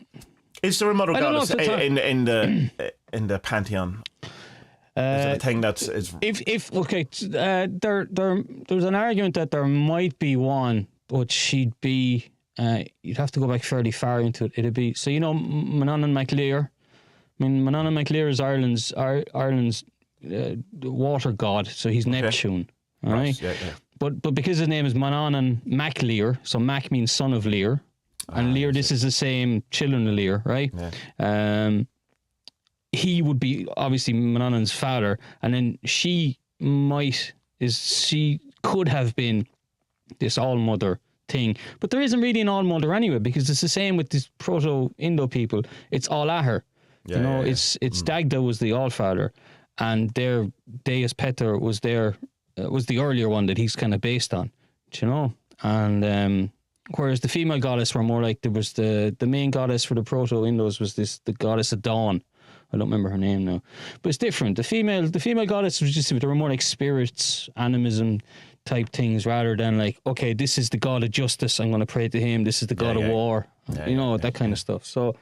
[SPEAKER 1] Is there a mother goddess in the pantheon? Is it a thing that's is?
[SPEAKER 2] If okay, there's an argument that there might be one, but she'd be. You'd have to go back fairly far into it. It'd be so you know Manannan MacLear. I mean, Manannan MacLear is Ireland's water god, so he's Neptune. All right. Yeah. But because his name is Manannan MacLear, so Mac means son of Lear, and Lear, this is the same children of Lear, right? Yeah. He would be obviously Manannan's father, and then she could have been this all mother thing, but there isn't really an all mother anyway, because it's the same with this Proto-Indo people. It's all Ahar. Yeah, you know, it's Dagda was the all father, and their Deus Peter was the earlier one that he's kind of based on, you know. And whereas the female goddess were more like, there was the main goddess for the Proto-Indos was the goddess of dawn. I don't remember her name now, but it's different. The female goddess was just, they were more like spirits, animism type things, rather than like, okay, this is the god of justice, I'm going to pray to him. This is the god of war, that kind of stuff. So,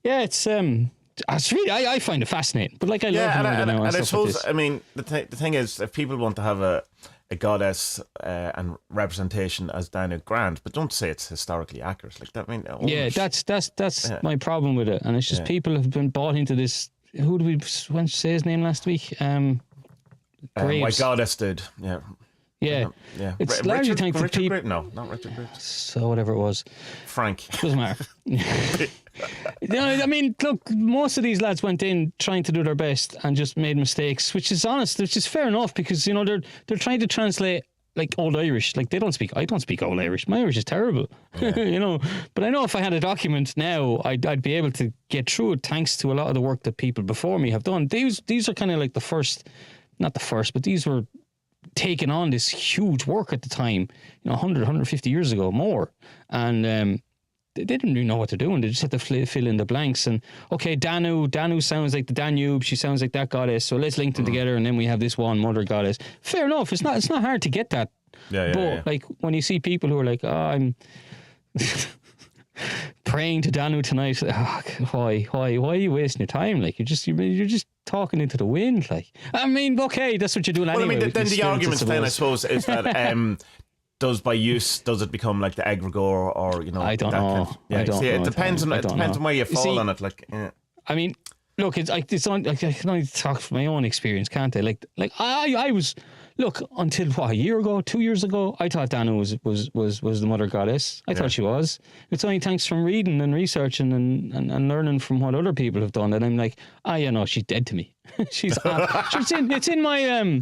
[SPEAKER 2] yeah, it's really, I find it fascinating. But like, I love
[SPEAKER 1] and I suppose, I mean, the thing is, if people want to have a goddess and representation as Dana Grant, but don't say it's historically accurate. Like that, I mean,
[SPEAKER 2] that's my problem with it, and it's just people have been bought into this. Who did we say his name last week? Graves.
[SPEAKER 1] My goddess did, yeah.
[SPEAKER 2] Yeah. It's largely thanks to people.
[SPEAKER 1] No, not Richard Graves.
[SPEAKER 2] So whatever it was.
[SPEAKER 1] Frank.
[SPEAKER 2] Doesn't matter. I mean, look, most of these lads went in trying to do their best and just made mistakes, which is honest, which is fair enough, because, you know, they're trying to translate like Old Irish. Like I don't speak Old Irish. My Irish is terrible. Yeah. You know, but I know if I had a document now, I'd be able to get through it thanks to a lot of the work that people before me have done. These are kind of like not the first, but these were taking on this huge work at the time, you know, 100, 150 years ago, more. And they didn't really know what they're doing. They just had to fill in the blanks. And okay, Danu sounds like the Danube. She sounds like that goddess. So let's link them together, and then we have this one mother goddess. Fair enough. It's not hard to get that. But like when you see people who are like, I'm praying to Danu tonight. Oh, why are you wasting your time? Like you're just talking into the wind. Like I mean, okay, that's what you're doing anyway.
[SPEAKER 1] Well, I mean, then the argument then I suppose is that does it become like the egregore or
[SPEAKER 2] I don't know.
[SPEAKER 1] Yeah,
[SPEAKER 2] I don't know.
[SPEAKER 1] It depends on where you fall on it. Like, yeah.
[SPEAKER 2] I mean, look, I can only talk from my own experience, can't I? Like I was. Look, until a year ago, 2 years ago, I thought Danu was the mother goddess. I thought she was. It's only thanks from reading and researching and learning from what other people have done that I'm like, she's dead to me. She's it's in my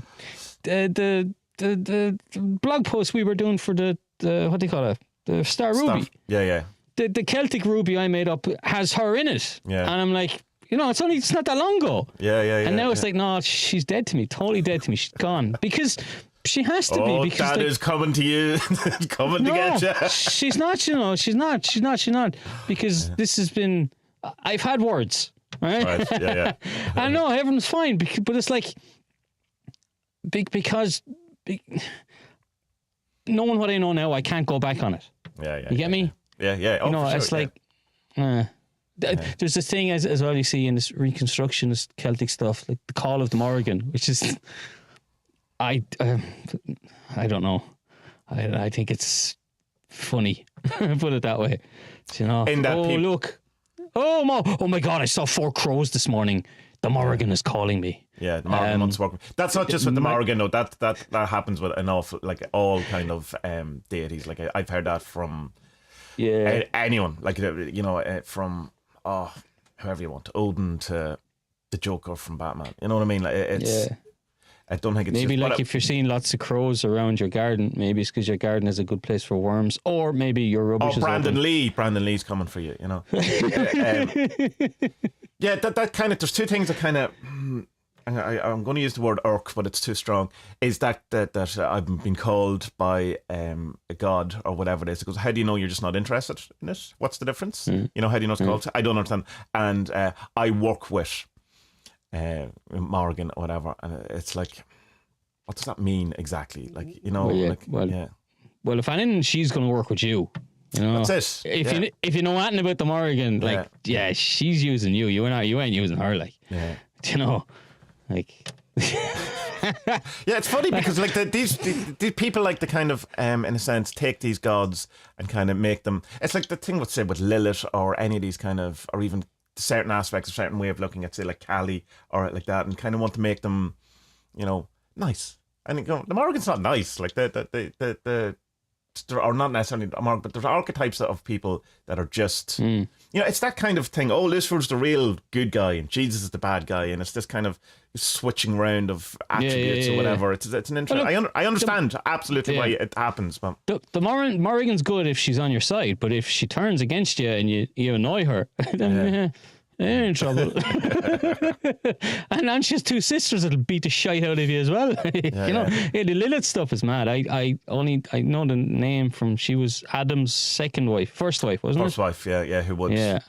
[SPEAKER 2] the blog post we were doing for the what do you call it, the Star Ruby.
[SPEAKER 1] Yeah.
[SPEAKER 2] The Celtic Ruby I made up has her in it. Yeah. And I'm like, it's not that long ago.
[SPEAKER 1] Yeah.
[SPEAKER 2] And now it's like, no, she's dead to me, totally dead to me. She's gone because she has to be. Because
[SPEAKER 1] Dad is coming to you, coming to get you.
[SPEAKER 2] She's not. She's not. Because this has been. I've had words, right?
[SPEAKER 1] Yeah.
[SPEAKER 2] I know everyone's fine, but it's like because knowing what I know now, I can't go back on it.
[SPEAKER 1] Yeah.
[SPEAKER 2] You get me?
[SPEAKER 1] Yeah. Oh,
[SPEAKER 2] it's
[SPEAKER 1] sure,
[SPEAKER 2] like. There's this thing as well you see in this Reconstructionist Celtic stuff, like the Call of the Morrigan, which is, I don't know, I think it's funny, put it that way.
[SPEAKER 1] In that
[SPEAKER 2] look, oh my God, I saw 4 crows this morning. The Morrigan is calling me.
[SPEAKER 1] Yeah, the Morrigan wants to work. That's not just with the Morrigan, though. That happens with an awful, like all kind of deities. Like I've heard that from anyone, like from. Whoever you want, Odin to the Joker from Batman. You know what I mean? Like I don't think it's
[SPEAKER 2] maybe
[SPEAKER 1] just,
[SPEAKER 2] like if you're seeing lots of crows around your garden, maybe it's because your garden is a good place for worms, or maybe your rubbish.
[SPEAKER 1] Brandon Lee's coming for you. Yeah, that kind of. There's two things that kind of. I'm going to use the word irk, but it's too strong. Is that I've been called by a god or whatever it is? It goes, how do you know you're just not interested in it? What's the difference? How do you know it's called? I don't understand. And I work with Morrigan or whatever, and it's like, what does that mean exactly? Like,
[SPEAKER 2] well, if anything, she's going to work with you.
[SPEAKER 1] That's it.
[SPEAKER 2] If you know anything about the Morrigan, like, she's using you. You ain't using her, like, like.
[SPEAKER 1] It's funny because like these people like to kind of in a sense take these gods and kind of make them. It's like the thing with say with Lilith or any of these kind of, or even certain aspects of certain way of looking at say like Kali or like that, and kind of want to make them, nice. And the Morrigan's not nice. Like the or not necessarily a Morrigan, but there's archetypes of people that are just it's that kind of thing. Oh, Lucifer's the real good guy and Jesus is the bad guy, and it's this kind of switching around of attributes or whatever. It's an interesting. I understand absolutely why it happens, but
[SPEAKER 2] the Morrigan's good if she's on your side, but if she turns against you and you annoy her, then they're in trouble. and she has 2 sisters that'll beat the shite out of you as well. The Lilith stuff is mad. I know the name from, she was Adam's first wife, wasn't it?
[SPEAKER 1] First wife, who wouldn't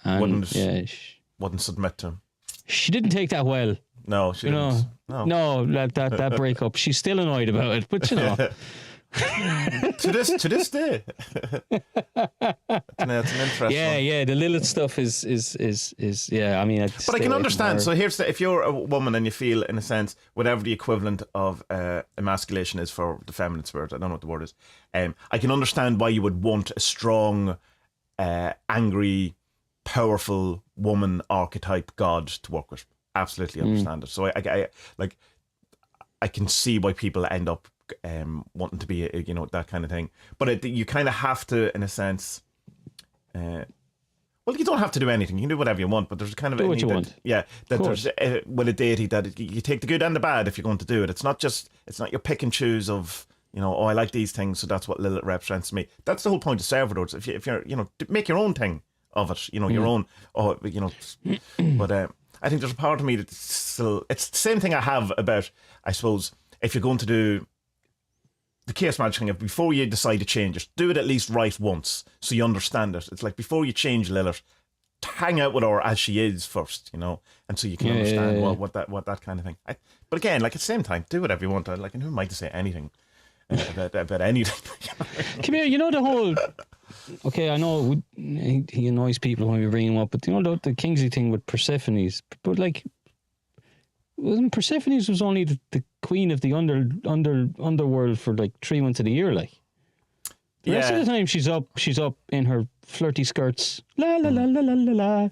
[SPEAKER 1] submit to him.
[SPEAKER 2] She didn't take that well.
[SPEAKER 1] No, she didn't.
[SPEAKER 2] No, that breakup. She's still annoyed about it, but to
[SPEAKER 1] this day. It's an interesting one.
[SPEAKER 2] The Lilith stuff is I mean,
[SPEAKER 1] but I can understand. So here's if you're a woman and you feel in a sense whatever the equivalent of emasculation is for the feminine spirit, I don't know what the word is, I can understand why you would want a strong angry, powerful woman archetype god to work with. Absolutely understand it. So I can see why people end up wanting to be that kind of thing, but you kind of have to, in a sense, you don't have to do anything. You can do whatever you want, but there's kind of
[SPEAKER 2] do what you want.
[SPEAKER 1] There's with a deity that you take the good and the bad if you're going to do it. It's not your pick and choose of I like these things, so that's what Lilith represents to me. That's the whole point of servitors. If you're make your own thing of it, your own. But I think there's a part of me that still, it's the same thing I have about, I suppose, if you're going to do the case management thing, before you decide to change it, do it at least right once so you understand it. It's like before you change Lilith, hang out with her as she is first, you know, and so you can understand what that kind of thing. But again, like at the same time, do whatever you want. Like, who am I to say anything about anything?
[SPEAKER 2] Come here, you know the whole. Okay, I know he annoys people when we bring him up, but you know the Kingsley thing with Persephone's, but like. Wasn't Persephone's was only the queen of the underworld for like 3 months of the year, like. The rest of the time she's up in her flirty skirts, la la la la la la la,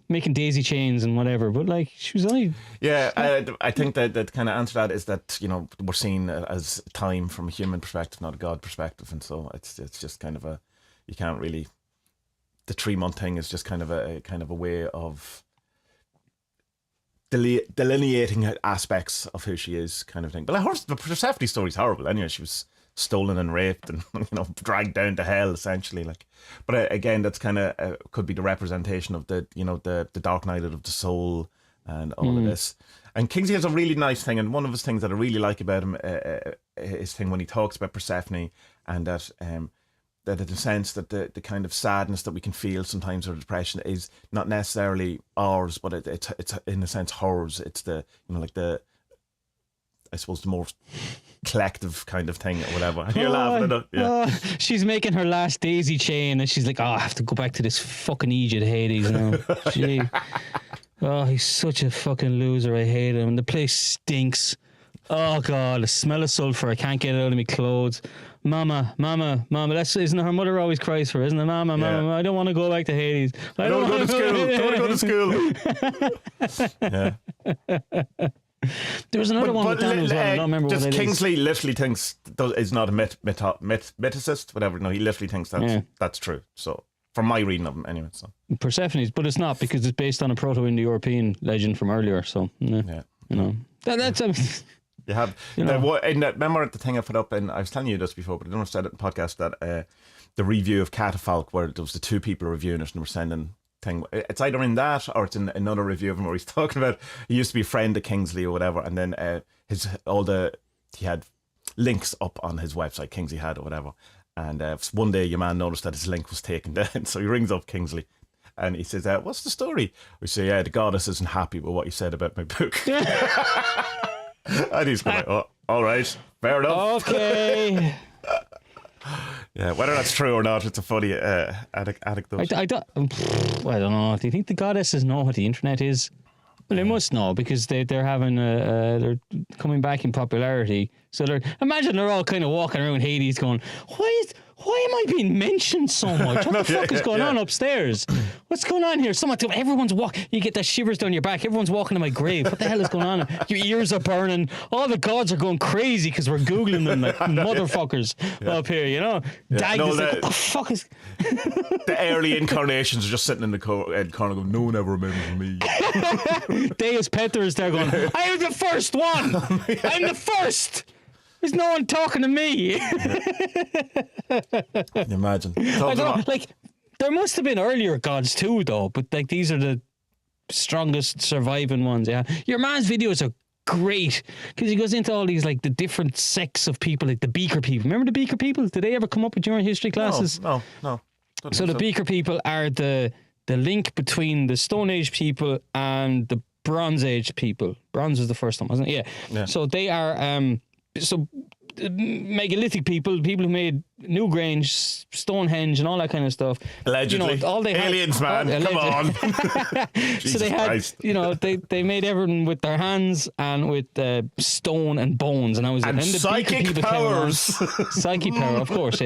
[SPEAKER 2] making daisy chains and whatever. But like she was only. Yeah,
[SPEAKER 1] I think that kind of answer to that is that, you know, we're seen as time from a human perspective, not a God perspective, and so it's just kind of you can't really. The 3 month thing is just kind of a way of. Delineating aspects of who she is, kind of thing. But the Persephone story's horrible. Anyway, she was stolen and raped and, you know, dragged down to hell essentially. Like, but again, that's kind of could be the representation of the, you know, the dark night of the soul and all of this. And Kingsley has a really nice thing, and one of his things that I really like about him, his thing when he talks about Persephone, and that in a sense that the kind of sadness that we can feel sometimes, or depression, is not necessarily ours, but it's in a sense hers. It's the, you know, like the, I suppose, the more collective kind of thing or whatever. You're laughing at it. Yeah.
[SPEAKER 2] She's making her last daisy chain and she's like, I have to go back to this fucking Egypt Hades now. Gee. Oh, he's such a fucking loser. I hate him. The place stinks. Oh God, the smell of sulphur. I can't get it out of my clothes. Mama. That's, isn't it her mother always cries for her, isn't it? Mama, I don't want to go back to Hades.
[SPEAKER 1] I don't want to go to school. Yeah.
[SPEAKER 2] There was another one with Dan as well. I don't remember what it is.
[SPEAKER 1] Kingsley literally thinks is not a mythicist, whatever. No, he literally thinks that's true. So, from my reading of him, anyway. So
[SPEAKER 2] Persephone's, but it's not, because it's based on a Proto-Indo-European legend from earlier. So, you know, that's.
[SPEAKER 1] You have, you know, remember the thing I put up, and I was telling you this before, but I don't know if I said it in the podcast, that the review of Catafalque, where there was the two people reviewing it and were sending thing. It's either in that or it's in another review of him where he's talking about he used to be a friend of Kingsley or whatever, and then he had links up on his website, Kingsley had or whatever, and one day your man noticed that his link was taken down, so he rings up Kingsley. And he says, what's the story? We say, the goddess isn't happy with what you said about my book. And he's going like, oh, all right, fair enough.
[SPEAKER 2] Okay.
[SPEAKER 1] Yeah, whether that's true or not, it's a funny anecdote.
[SPEAKER 2] I don't know. Do you think the goddesses know what the internet is? Well, they must know, because they're having they're coming back in popularity. So imagine they're all kind of walking around Hades going, why am I being mentioned so much? What the fuck is going on upstairs? What's going on here? Everyone's walking. You get that shivers down your back. Everyone's walking to my grave. What the hell is going on? Your ears are burning. All the gods are going crazy because we're Googling them like motherfuckers up here, you know? Dag is like, what the fuck is...
[SPEAKER 1] The early incarnations are just sitting in the corner going, no one ever remembers me.
[SPEAKER 2] Deus Peter is there going, I am the first one. I'm the first. There's no one talking to me.
[SPEAKER 1] Imagine.
[SPEAKER 2] I don't know, like, there must have been earlier gods too, though, but like these are the strongest surviving ones. Yeah, your man's videos are great because he goes into all these, like, the different sects of people, like the Beaker people. Remember the Beaker people? Did they ever come up with your history classes?
[SPEAKER 1] No.
[SPEAKER 2] So the Beaker people are the link between the Stone Age people and the Bronze Age people. Bronze was the first one, wasn't it? Yeah. So they are megalithic people who made Newgrange, Stonehenge, and all that kind of stuff.
[SPEAKER 1] Allegedly,
[SPEAKER 2] you know, all they
[SPEAKER 1] aliens,
[SPEAKER 2] had,
[SPEAKER 1] man, come on.
[SPEAKER 2] So they had,
[SPEAKER 1] Christ.
[SPEAKER 2] you know, they made everything with their hands and with stone and bones, and I was
[SPEAKER 1] and
[SPEAKER 2] then the
[SPEAKER 1] psychic powers.
[SPEAKER 2] Psychic power, of course,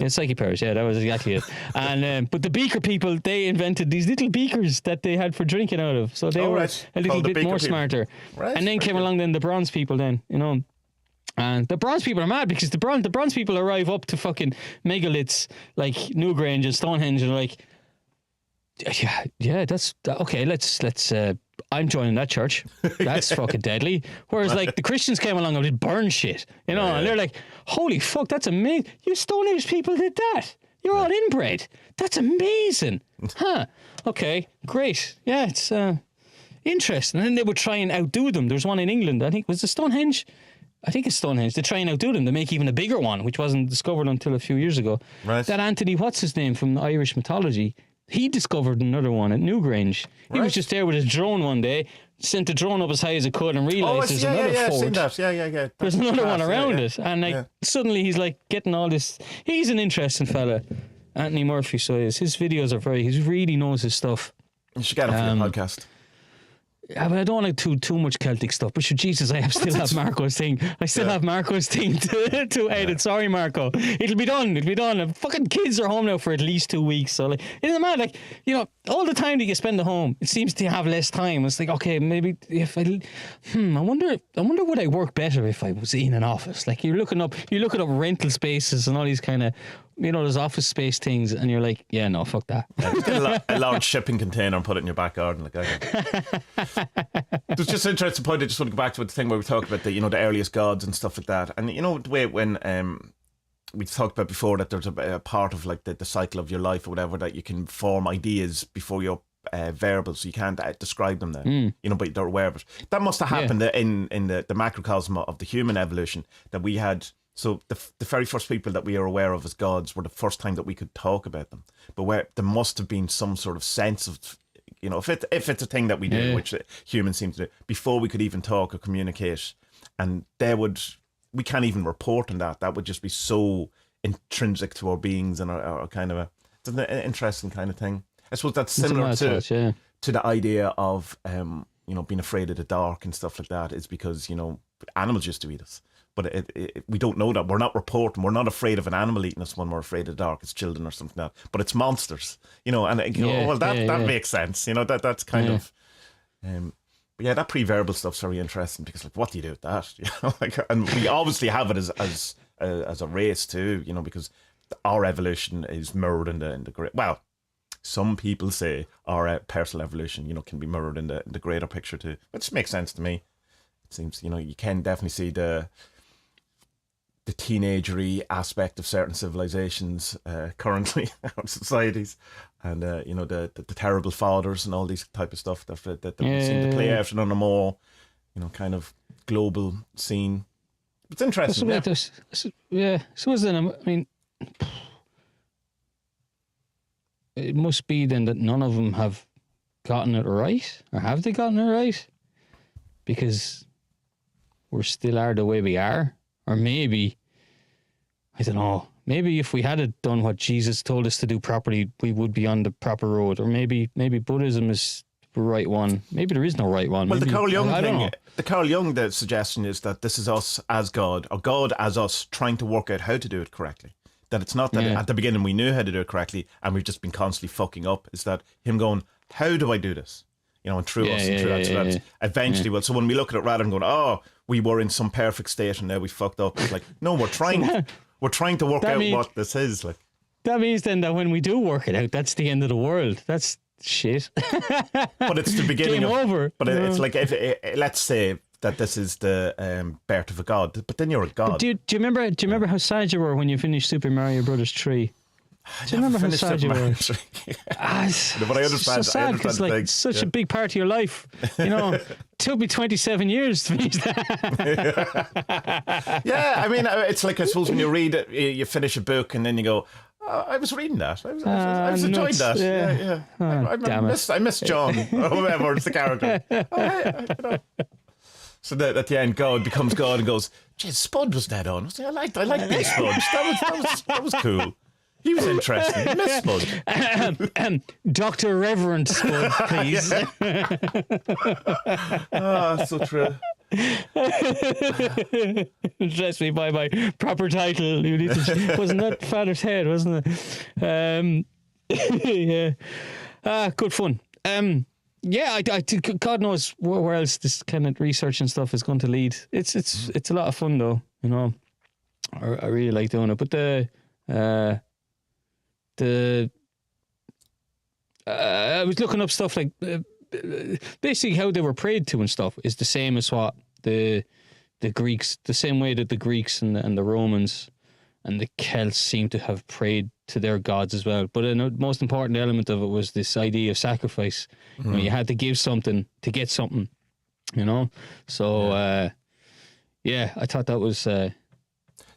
[SPEAKER 2] psychic powers. Yeah, that was exactly it. And but the Beaker people, they invented these little beakers that they had for drinking out of, so they were a little bit more smarter.
[SPEAKER 1] Right,
[SPEAKER 2] and then came along the Bronze people, then, you know. And the Bronze people are mad because the Bronze people arrive up to fucking megaliths like Newgrange and Stonehenge and are like, yeah, that's okay. Let's. I'm joining that church. That's fucking deadly. Whereas like the Christians came along and did burn shit, you know, and they're like, holy fuck, that's amazing. You Stone Age people did that. You're all inbred. That's amazing, huh? Okay, great. Yeah, it's interesting. And then they would try and outdo them. There's one in England, I think, was the Stonehenge. I think it's Stonehenge. They try and outdo them. They make even a bigger one, which wasn't discovered until a few years ago.
[SPEAKER 1] Right.
[SPEAKER 2] That Anthony, what's his name from Irish mythology, he discovered another one at Newgrange. He was just there with his drone one day, sent the drone up as high as it could, and realised there's another
[SPEAKER 1] I've seen
[SPEAKER 2] fort.
[SPEAKER 1] that. Yeah.
[SPEAKER 2] There's another one around it, and like suddenly he's like getting all this. He's an interesting fella, Anthony Murphy. So his videos are he really knows his stuff.
[SPEAKER 1] You should get him for your podcast.
[SPEAKER 2] Yeah, but I don't want to do too much Celtic stuff. But Jesus, I still have Marco's thing. I still have Marco's thing to edit. Sorry, Marco. It'll be done. And fucking kids are home now for at least 2 weeks. So like, it doesn't matter. Like, you know, all the time that you spend at home, it seems to have less time. It's like, okay, maybe if I wonder would I work better if I was in an office? Like you're looking up rental spaces and all these kind of, you know, those office space things, and you're like, yeah, no, fuck that.
[SPEAKER 1] Just get a large shipping container and put it in your back garden. Like it was just an interesting point. I just want to go back to the thing where we talked about the earliest gods and stuff like that. And you know the way when we talked about before that there's a part of like the cycle of your life or whatever that you can form ideas before you're variables, so you can't describe them then. You know, but they're aware of it. That must have happened in the macrocosm of the human evolution that we had. So the very first people that we are aware of as gods were the first time that we could talk about them. But where there must have been some sort of sense of, you know, if it's a thing that we do, which humans seem to do, before we could even talk or communicate, and we can't even report on that. That would just be so intrinsic to our beings and our kind of it's an interesting kind of thing. I suppose that's similar to the idea of being afraid of the dark and stuff like that. Is because, you know, animals used to eat us. But we don't know that. We're not reporting. We're not afraid of an animal eating us when we're afraid of the dark. It's children or something like that. But it's monsters, you know. And that makes sense. You know, that's kind of. But yeah, that pre-verbal stuff's very interesting because, like, what do you do with that? You know, like, and we obviously have it as a race too. You know, because our evolution is mirrored in the great. Well, some people say our personal evolution, you know, can be mirrored in the greater picture too, which makes sense to me. It seems, you know, you can definitely see the teenagery aspect of certain civilizations currently in our societies, and you know, the terrible fathers and all these type of stuff that we seem to play out on a more, you know, kind of global scene. It's interesting.
[SPEAKER 2] So then, I mean, it must be then that none of them have gotten it right, or have they gotten it right? Because we still are the way we are. Or maybe, I don't know, maybe if we had done what Jesus told us to do properly, we would be on the proper road. Or maybe Buddhism is the right one. Maybe there is no right one.
[SPEAKER 1] Well,
[SPEAKER 2] maybe,
[SPEAKER 1] the Carl Jung
[SPEAKER 2] thing,
[SPEAKER 1] the Carl Jung the suggestion is that this is us as God, or God as us trying to work out how to do it correctly. That it's not that at the beginning we knew how to do it correctly and we've just been constantly fucking up. It's that him going, how do I do this? You know, and through us and through that. So that's eventually, well, so when we look at it rather than going, oh, we were in some perfect state and now we fucked up. It's like, no, we're trying to work out what this is. Like,
[SPEAKER 2] that means then that when we do work it out, that's the end of the world. That's shit.
[SPEAKER 1] But it's the beginning
[SPEAKER 2] Game over.
[SPEAKER 1] But it's like, if let's say that this is the birth of a god, but then you're a god.
[SPEAKER 2] Do you remember how sad you were when you finished Super Mario Brothers 3? Do you remember how sad you were?
[SPEAKER 1] But I understand.
[SPEAKER 2] So sad because like such a big part of your life. You know, it took me 27 years to finish that.
[SPEAKER 1] Yeah, I mean, it's like, I suppose when you read it, you finish a book and then you go, oh, I was reading that. I was enjoying that. Yeah. I miss John or whoever is the character. You know. So that at the end, God becomes God and goes, "Geez, Spud was dead on. I like being Spud. That was cool. He was interesting. I miss Spud.
[SPEAKER 2] Dr. Reverend Spud, please."
[SPEAKER 1] So true.
[SPEAKER 2] Address me by my proper title. Wasn't that Father's Head, wasn't it? Yeah. Good fun. Yeah, I God knows where else this kind of research and stuff is going to lead. It's a lot of fun though, you know. I really like doing it. But I was looking up stuff like basically how they were prayed to and stuff is the same as what the Greeks, the same way that the Greeks and the Romans and the Celts seem to have prayed to their gods as well. But the most important element of it was this idea of sacrifice. You know, you had to give something to get something, you know. So Yeah, I thought that was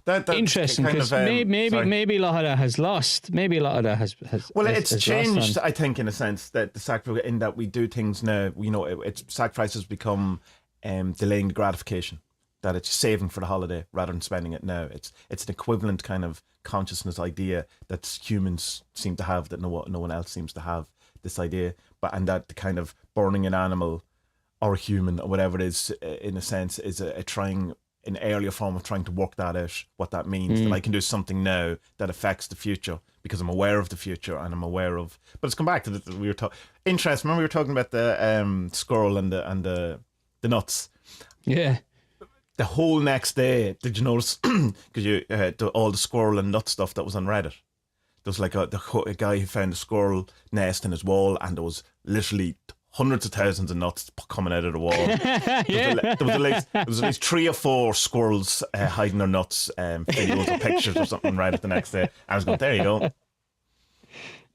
[SPEAKER 1] That's
[SPEAKER 2] interesting
[SPEAKER 1] kind
[SPEAKER 2] because
[SPEAKER 1] of,
[SPEAKER 2] maybe a lot of that has lost. Maybe a lot of that has
[SPEAKER 1] well,
[SPEAKER 2] has
[SPEAKER 1] it's
[SPEAKER 2] lost
[SPEAKER 1] changed,
[SPEAKER 2] on.
[SPEAKER 1] I think, in a sense that the sacrifice, in that we do things now. You know, it's sacrifices become delaying the gratification. That it's saving for the holiday rather than spending it now. It's an equivalent kind of consciousness idea that humans seem to have that no one else seems to have. This idea, and that the kind of burning an animal or a human or whatever it is, in a sense, is a trying, an earlier form of trying to work that out, what that means, that I can do something now that affects the future because I'm aware of the future and I'm aware of. But it's come back to we were talking. Interesting. Remember we were talking about the squirrel and the nuts.
[SPEAKER 2] Yeah.
[SPEAKER 1] The whole next day, did you notice? Because all the squirrel and nut stuff that was on Reddit. There was like a guy who found a squirrel nest in his wall, and there was literally hundreds of thousands of nuts coming out of the wall. There was at least 3 or 4 squirrels hiding their nuts, videos or pictures or something right at the next day. I was going, there you go.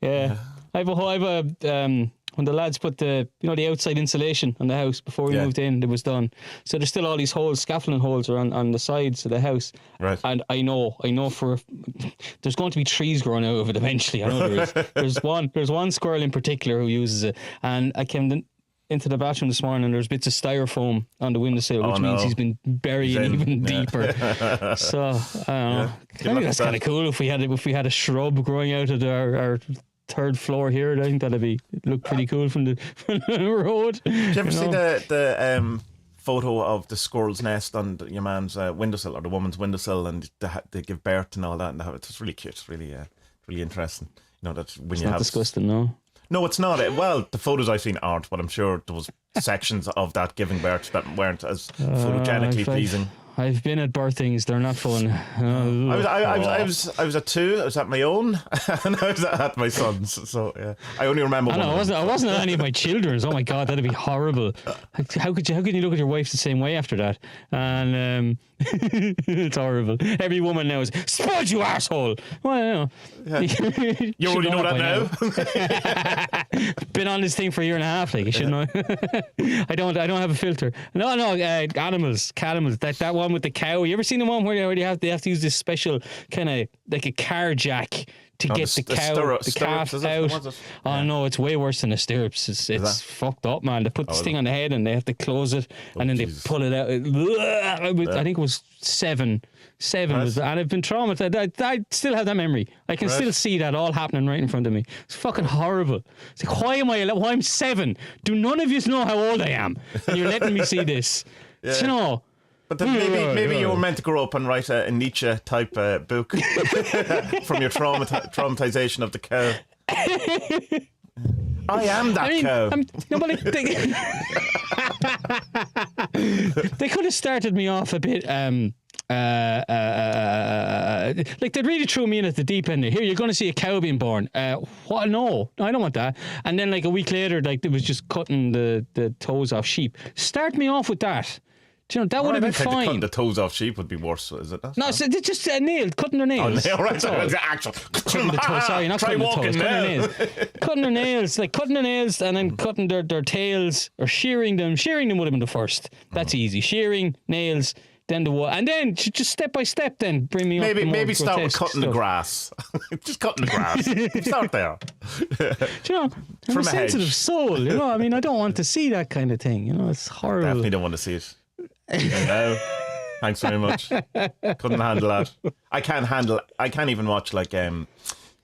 [SPEAKER 2] Yeah. I have a when the lads put the outside insulation on the house before we moved in, it was done. So there's still all these holes, scaffolding holes around on the sides of the house.
[SPEAKER 1] Right.
[SPEAKER 2] And I know there's going to be trees growing out of it eventually. I know there is. There's one squirrel in particular who uses it. And I came into the bathroom this morning and there's bits of styrofoam on the windowsill, which means he's been burying even deeper. So I don't know. I think that's kind of cool if we had a shrub growing out of our 3rd floor here. I think that'd look pretty cool from the road.
[SPEAKER 1] Did you ever see the photo of the squirrel's nest on your man's windowsill or the woman's windowsill, and they give birth and all that, and it's really cute. It's really really interesting. You know, that when you have
[SPEAKER 2] disgusting, no.
[SPEAKER 1] No, it's not. Well, the photos I've seen aren't, but I'm sure there was sections of that giving birth that weren't as photogenically pleasing.
[SPEAKER 2] I've been at birthings; they're not fun.
[SPEAKER 1] I was at 2. I was at my own, and I was at my son's. So yeah, I only remember.
[SPEAKER 2] I wasn't at any of my children's. Oh my god, that'd be horrible. How could you look at your wife the same way after that? And it's horrible. Every woman now is spud, you arsehole. Well,
[SPEAKER 1] you already know that
[SPEAKER 2] now. Been on this thing for a year and a half. Like you should know. I don't have a filter. No. Animals. That one with the cow. You ever seen the one where they have to use this special kind of like a car jack to get the calf out? Oh no, it's way worse than the stirrups. It's fucked up, man. They put this thing on the head and they have to close it, and then they pull it out. I think it was 7. And I've been traumatized. I still have that memory. I can still see that all happening right in front of me. It's fucking horrible. It's like, why I'm 7? Do none of you know how old I am? And you're letting me see this.
[SPEAKER 1] Yeah.
[SPEAKER 2] You know.
[SPEAKER 1] But then maybe you were meant to grow up and write a Nietzsche type book from your traumatization of the cow. I am that cow.
[SPEAKER 2] They could have started me off a bit. Like they'd really threw me in at the deep end. Here, you're going to see a cow being born. What? No, I don't want that. And then like a week later, like it was just cutting the toes off sheep. Start me off with that. Do you know, that would have been fine.
[SPEAKER 1] Cutting the toes off sheep would be worse, is it?
[SPEAKER 2] No, so just cutting their nails.
[SPEAKER 1] Oh, right. Actual.
[SPEAKER 2] Cutting the toes. Sorry, not cutting the toes. Cutting their nails. Cutting their nails, and then cutting their tails or shearing them. Shearing them would have been the first. That's easy. Shearing, nails, then and then just step by step. Then bring me up.
[SPEAKER 1] Maybe start with cutting the grass. Just cutting the grass. Start there.
[SPEAKER 2] Do you know, I'm a sensitive soul. You know, I mean, I don't want to see that kind of thing. You know, it's horrible.
[SPEAKER 1] Definitely don't want to see it. No, thanks very much. Couldn't handle that. I can't even watch like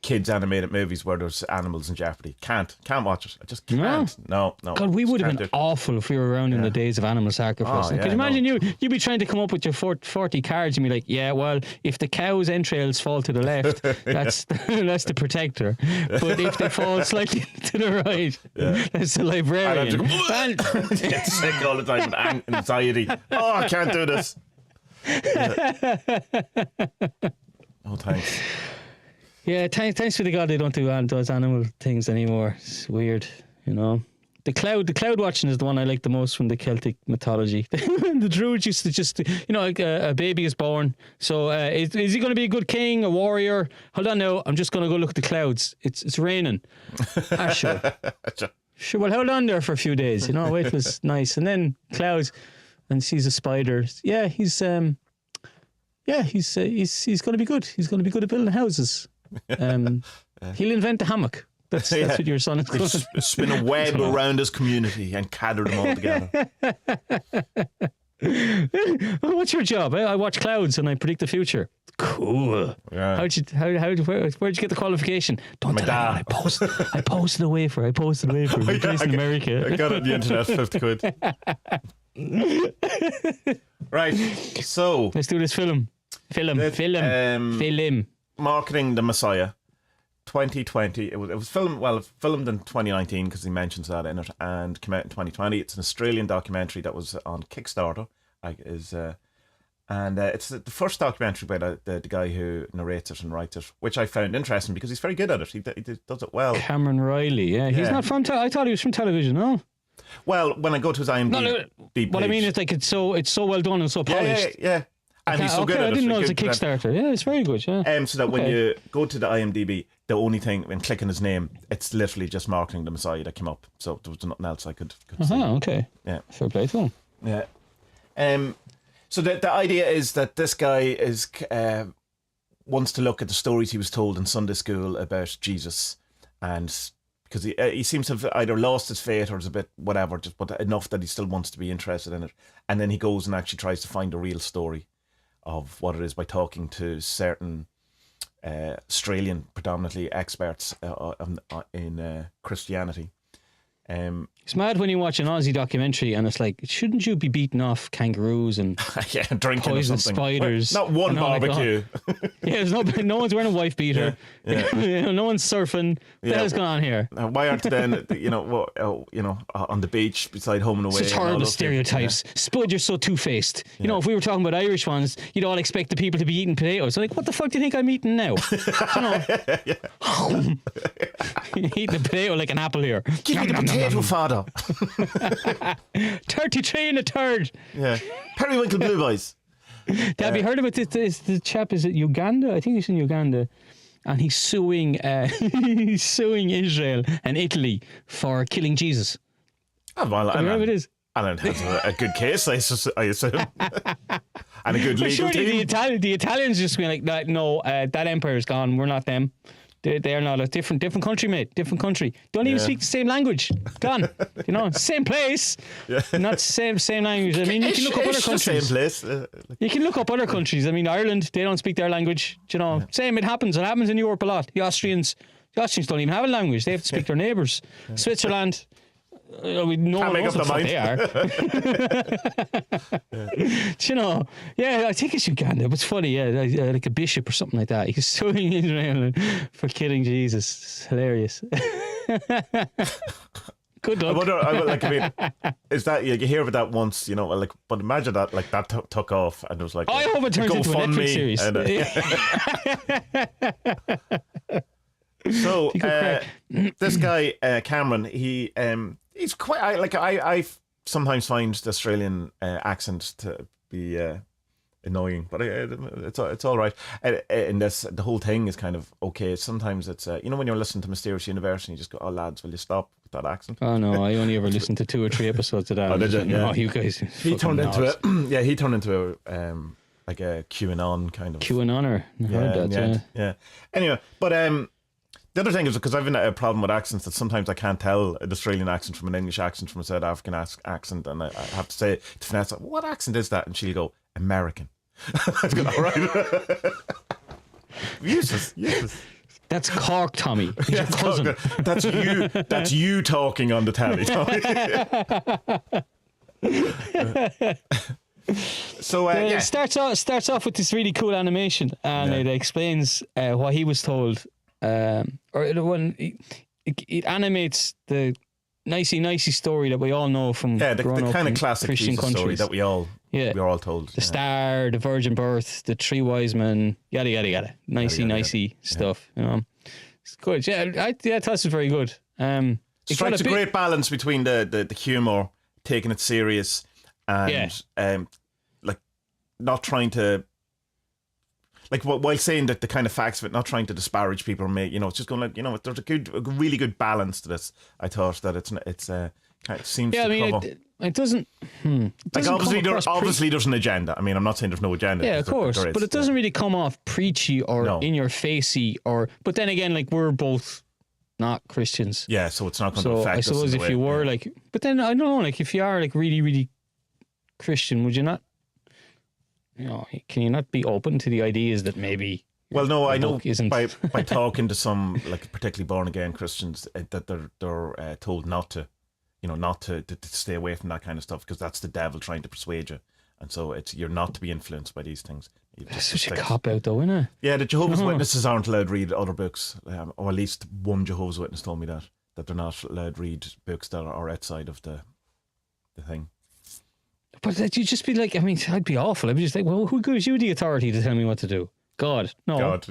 [SPEAKER 1] kids animated movies where there's animals in jeopardy. Can't watch it. I just can't. No.
[SPEAKER 2] God, we would have been awful if we were around in the days of animal sacrifice. Can you imagine you'd be trying to come up with your 40 cards and be like, yeah, well, if the cow's entrails fall to the left, that's the protector. But if they fall slightly to the right, that's the librarian.
[SPEAKER 1] I get sick all the time with anxiety. Oh, I can't do this. Oh, thanks.
[SPEAKER 2] Yeah, thanks for the God they don't do those animal things anymore. It's weird, you know. The cloud watching is the one I like the most from the Celtic mythology. The Druids used to just, like a baby is born. So is he going to be a good king, a warrior? Hold on now, I'm just going to go look at the clouds. It's raining. Sure. Well, hold on there for a few days, wait till it's nice. And then clouds. and sees a spider. Yeah, he's going to be good. He's going to be good at building houses. He'll invent a hammock. That's what your son is going to
[SPEAKER 1] spin a web around his community and gather them all together.
[SPEAKER 2] What's your job? I watch clouds and I predict the future. Cool.
[SPEAKER 1] Yeah.
[SPEAKER 2] Where'd you get the qualification? Don't
[SPEAKER 1] My
[SPEAKER 2] tell anyone. I posted a wafer. I posted a wafer. We're based in America.
[SPEAKER 1] I got it on the internet, 50 quid. Right, so
[SPEAKER 2] let's do this film. Film.
[SPEAKER 1] Marketing the Messiah. 2020. It was filmed in 2019 because he mentions that in it, and came out in 2020. It's an Australian documentary that was on Kickstarter. It's the first documentary by the guy who narrates it and writes it, which I found interesting because he's very good at it. He does it well.
[SPEAKER 2] Cameron Riley, he's not from. I thought he was from television. No.
[SPEAKER 1] Well, when I go to his IMDb,
[SPEAKER 2] what I mean is like it's so well done and so polished.
[SPEAKER 1] Yeah. And he's so good at it.
[SPEAKER 2] I didn't know it was a Kickstarter. Yeah, it's very good. Yeah.
[SPEAKER 1] So that when you go to the IMDb, the only thing when clicking his name, it's literally just Marketing the Messiah that came up. So there was nothing else I could see.
[SPEAKER 2] Okay.
[SPEAKER 1] Yeah.
[SPEAKER 2] Fair play to him.
[SPEAKER 1] Yeah. So the idea is that this guy wants to look at the stories he was told in Sunday school about Jesus, and because he seems to have either lost his faith or is a bit whatever, but enough that he still wants to be interested in it, and then he goes and actually tries to find a real story of what it is by talking to certain Australian, predominantly experts in Christianity.
[SPEAKER 2] It's mad when you watch an Aussie documentary and it's like, shouldn't you be beating off kangaroos and
[SPEAKER 1] drinking
[SPEAKER 2] poisonous spiders?
[SPEAKER 1] Not one barbecue.
[SPEAKER 2] There's no one's wearing a wife beater. Yeah. No one's surfing. What the hell's going on here?
[SPEAKER 1] Why aren't they then, on the beach beside home and away?
[SPEAKER 2] Such horrible stereotypes. Spud, you're so two-faced. You know, if we were talking about Irish ones, you'd all expect the people to be eating potatoes. Like, what the fuck do you think I'm eating now? Eating a potato like an apple here.
[SPEAKER 1] Give me the potato, father.
[SPEAKER 2] 33 and a third.
[SPEAKER 1] Yeah. Periwinkle blue eyes.
[SPEAKER 2] Have you heard about this? The chap is it Uganda? I think he's in Uganda, and he's suing Israel and Italy for killing Jesus.
[SPEAKER 1] Oh, well,
[SPEAKER 2] I know it is.
[SPEAKER 1] And it has a good case, I assume, and a good legal
[SPEAKER 2] surely
[SPEAKER 1] team.
[SPEAKER 2] The Italians just being like, no, that empire's gone. We're not them. They're not a different country, mate. Different country. Don't even speak the same language. Gone. Same place. Yeah. Not same language. I mean, you can look up other countries.
[SPEAKER 1] Same place.
[SPEAKER 2] You can look up other countries. I mean, Ireland, they don't speak their language. Same. It happens. It happens in Europe a lot. The Austrians don't even have a language. They have to speak their neighbours. Yeah. Switzerland. No one knows what they are. I think it's Uganda. It was funny, like a bishop or something like that. He's suing Israel for killing Jesus. It's hilarious. Good luck.
[SPEAKER 1] I mean, is that you hear about that once, but imagine that that took off and it was like,
[SPEAKER 2] I hope it turns into a Netflix series.
[SPEAKER 1] So this guy Cameron, he's quite. I sometimes find the Australian accent to be annoying, but it's all right. And the whole thing is kind of okay. Sometimes it's when you're listening to Mysterious Universe and you just go, "Oh lads, will you stop with that accent?"
[SPEAKER 2] Oh no, I only ever listened to 2 or 3 episodes of that.
[SPEAKER 1] Oh, did you? Yeah.
[SPEAKER 2] Oh, you guys.
[SPEAKER 1] He turned into it. Yeah, he turned into a like a QAnon kind of
[SPEAKER 2] QAnoner. I heard that.
[SPEAKER 1] Yeah. Anyway, but the other thing is because I've a problem with accents that sometimes I can't tell an Australian accent from an English accent from a South African accent, and I have to say to Vanessa, "What accent is that?" And she'll go, "American." I've got all right. Useless.
[SPEAKER 2] That's Cork, Tommy. He's your cousin.
[SPEAKER 1] That's you talking on the telly, Tommy. So
[SPEAKER 2] it starts off with this really cool animation, and it explains what he was told. It animates the nicey story that we all know from
[SPEAKER 1] the kind of classic
[SPEAKER 2] Christian
[SPEAKER 1] Jesus story that we're all told.
[SPEAKER 2] The star, the virgin birth, the 3 wise men, yada yada yada. Nicey stuff. It's good. Yeah, I thought it was very good. It
[SPEAKER 1] strikes a great balance between the humour, taking it serious, and not trying to. While saying that the kind of facts of it, not trying to disparage people or make, it's just going there's a really good balance to this. I thought that it seems to cover.
[SPEAKER 2] It doesn't. It
[SPEAKER 1] Like
[SPEAKER 2] doesn't
[SPEAKER 1] obviously,
[SPEAKER 2] come across
[SPEAKER 1] obviously there's an agenda. I mean, I'm not saying there's no agenda.
[SPEAKER 2] yeah, of course,
[SPEAKER 1] there is,
[SPEAKER 2] but it doesn't really come off preachy or
[SPEAKER 1] No.
[SPEAKER 2] in your facey or. But then again, like we're both not Christians,
[SPEAKER 1] Yeah, so it's not going to
[SPEAKER 2] so
[SPEAKER 1] affect
[SPEAKER 2] I
[SPEAKER 1] us.
[SPEAKER 2] suppose
[SPEAKER 1] in the
[SPEAKER 2] if you
[SPEAKER 1] way-
[SPEAKER 2] were like, but then I don't know, like if you are like really, really Christian, would you not? You know, can you not be open to the ideas that maybe?
[SPEAKER 1] Well, no, I know
[SPEAKER 2] book isn't-
[SPEAKER 1] by talking to some like particularly born again Christians that they're told not to, not to stay away from that kind of stuff because that's the devil trying to persuade you, and so you're not to be influenced by these things.
[SPEAKER 2] That's such a cop out, though, isn't it?
[SPEAKER 1] Yeah, the Jehovah's Witnesses aren't allowed to read other books, or at least one Jehovah's Witness told me that they're not allowed to read books that are outside of the thing.
[SPEAKER 2] But that you'd just be like, I mean, I'd be awful. I'd be just like, well, who gives you the authority to tell me what to do? God, no.
[SPEAKER 1] God.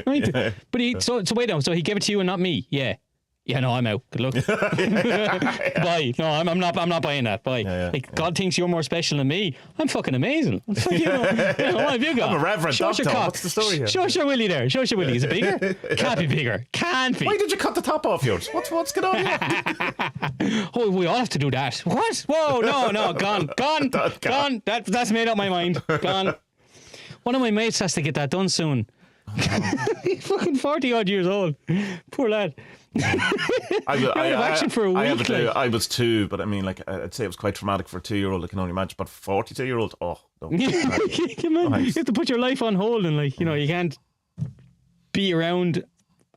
[SPEAKER 2] Right?
[SPEAKER 1] Yeah.
[SPEAKER 2] But so wait now. So he gave it to you and not me. Yeah. Yeah, no, I'm out. Good luck. Bye. No, I'm not buying that. Bye. Like God thinks you're more special than me. I'm fucking amazing. What have you got?
[SPEAKER 1] I'm a reverend
[SPEAKER 2] Show us your
[SPEAKER 1] doctor.
[SPEAKER 2] cock.
[SPEAKER 1] What's the story here?
[SPEAKER 2] Show us your willy there. Show us your willy. Is it bigger? Can't be bigger. Can't be.
[SPEAKER 1] Why did you cut the top off yours? What's going on here?
[SPEAKER 2] Oh, we all have to do that. What? Whoa, no, gone. That's made up my mind. Gone. One of my mates has to get that done soon. He's fucking 40 odd years old. Poor lad. Action for a
[SPEAKER 1] I
[SPEAKER 2] week.
[SPEAKER 1] I was 2, but I mean, like, I'd say it was quite traumatic for a 2-year-old. I can only imagine, but 42-year-old, oh, no.
[SPEAKER 2] You have to put your life on hold, and like, you can't be around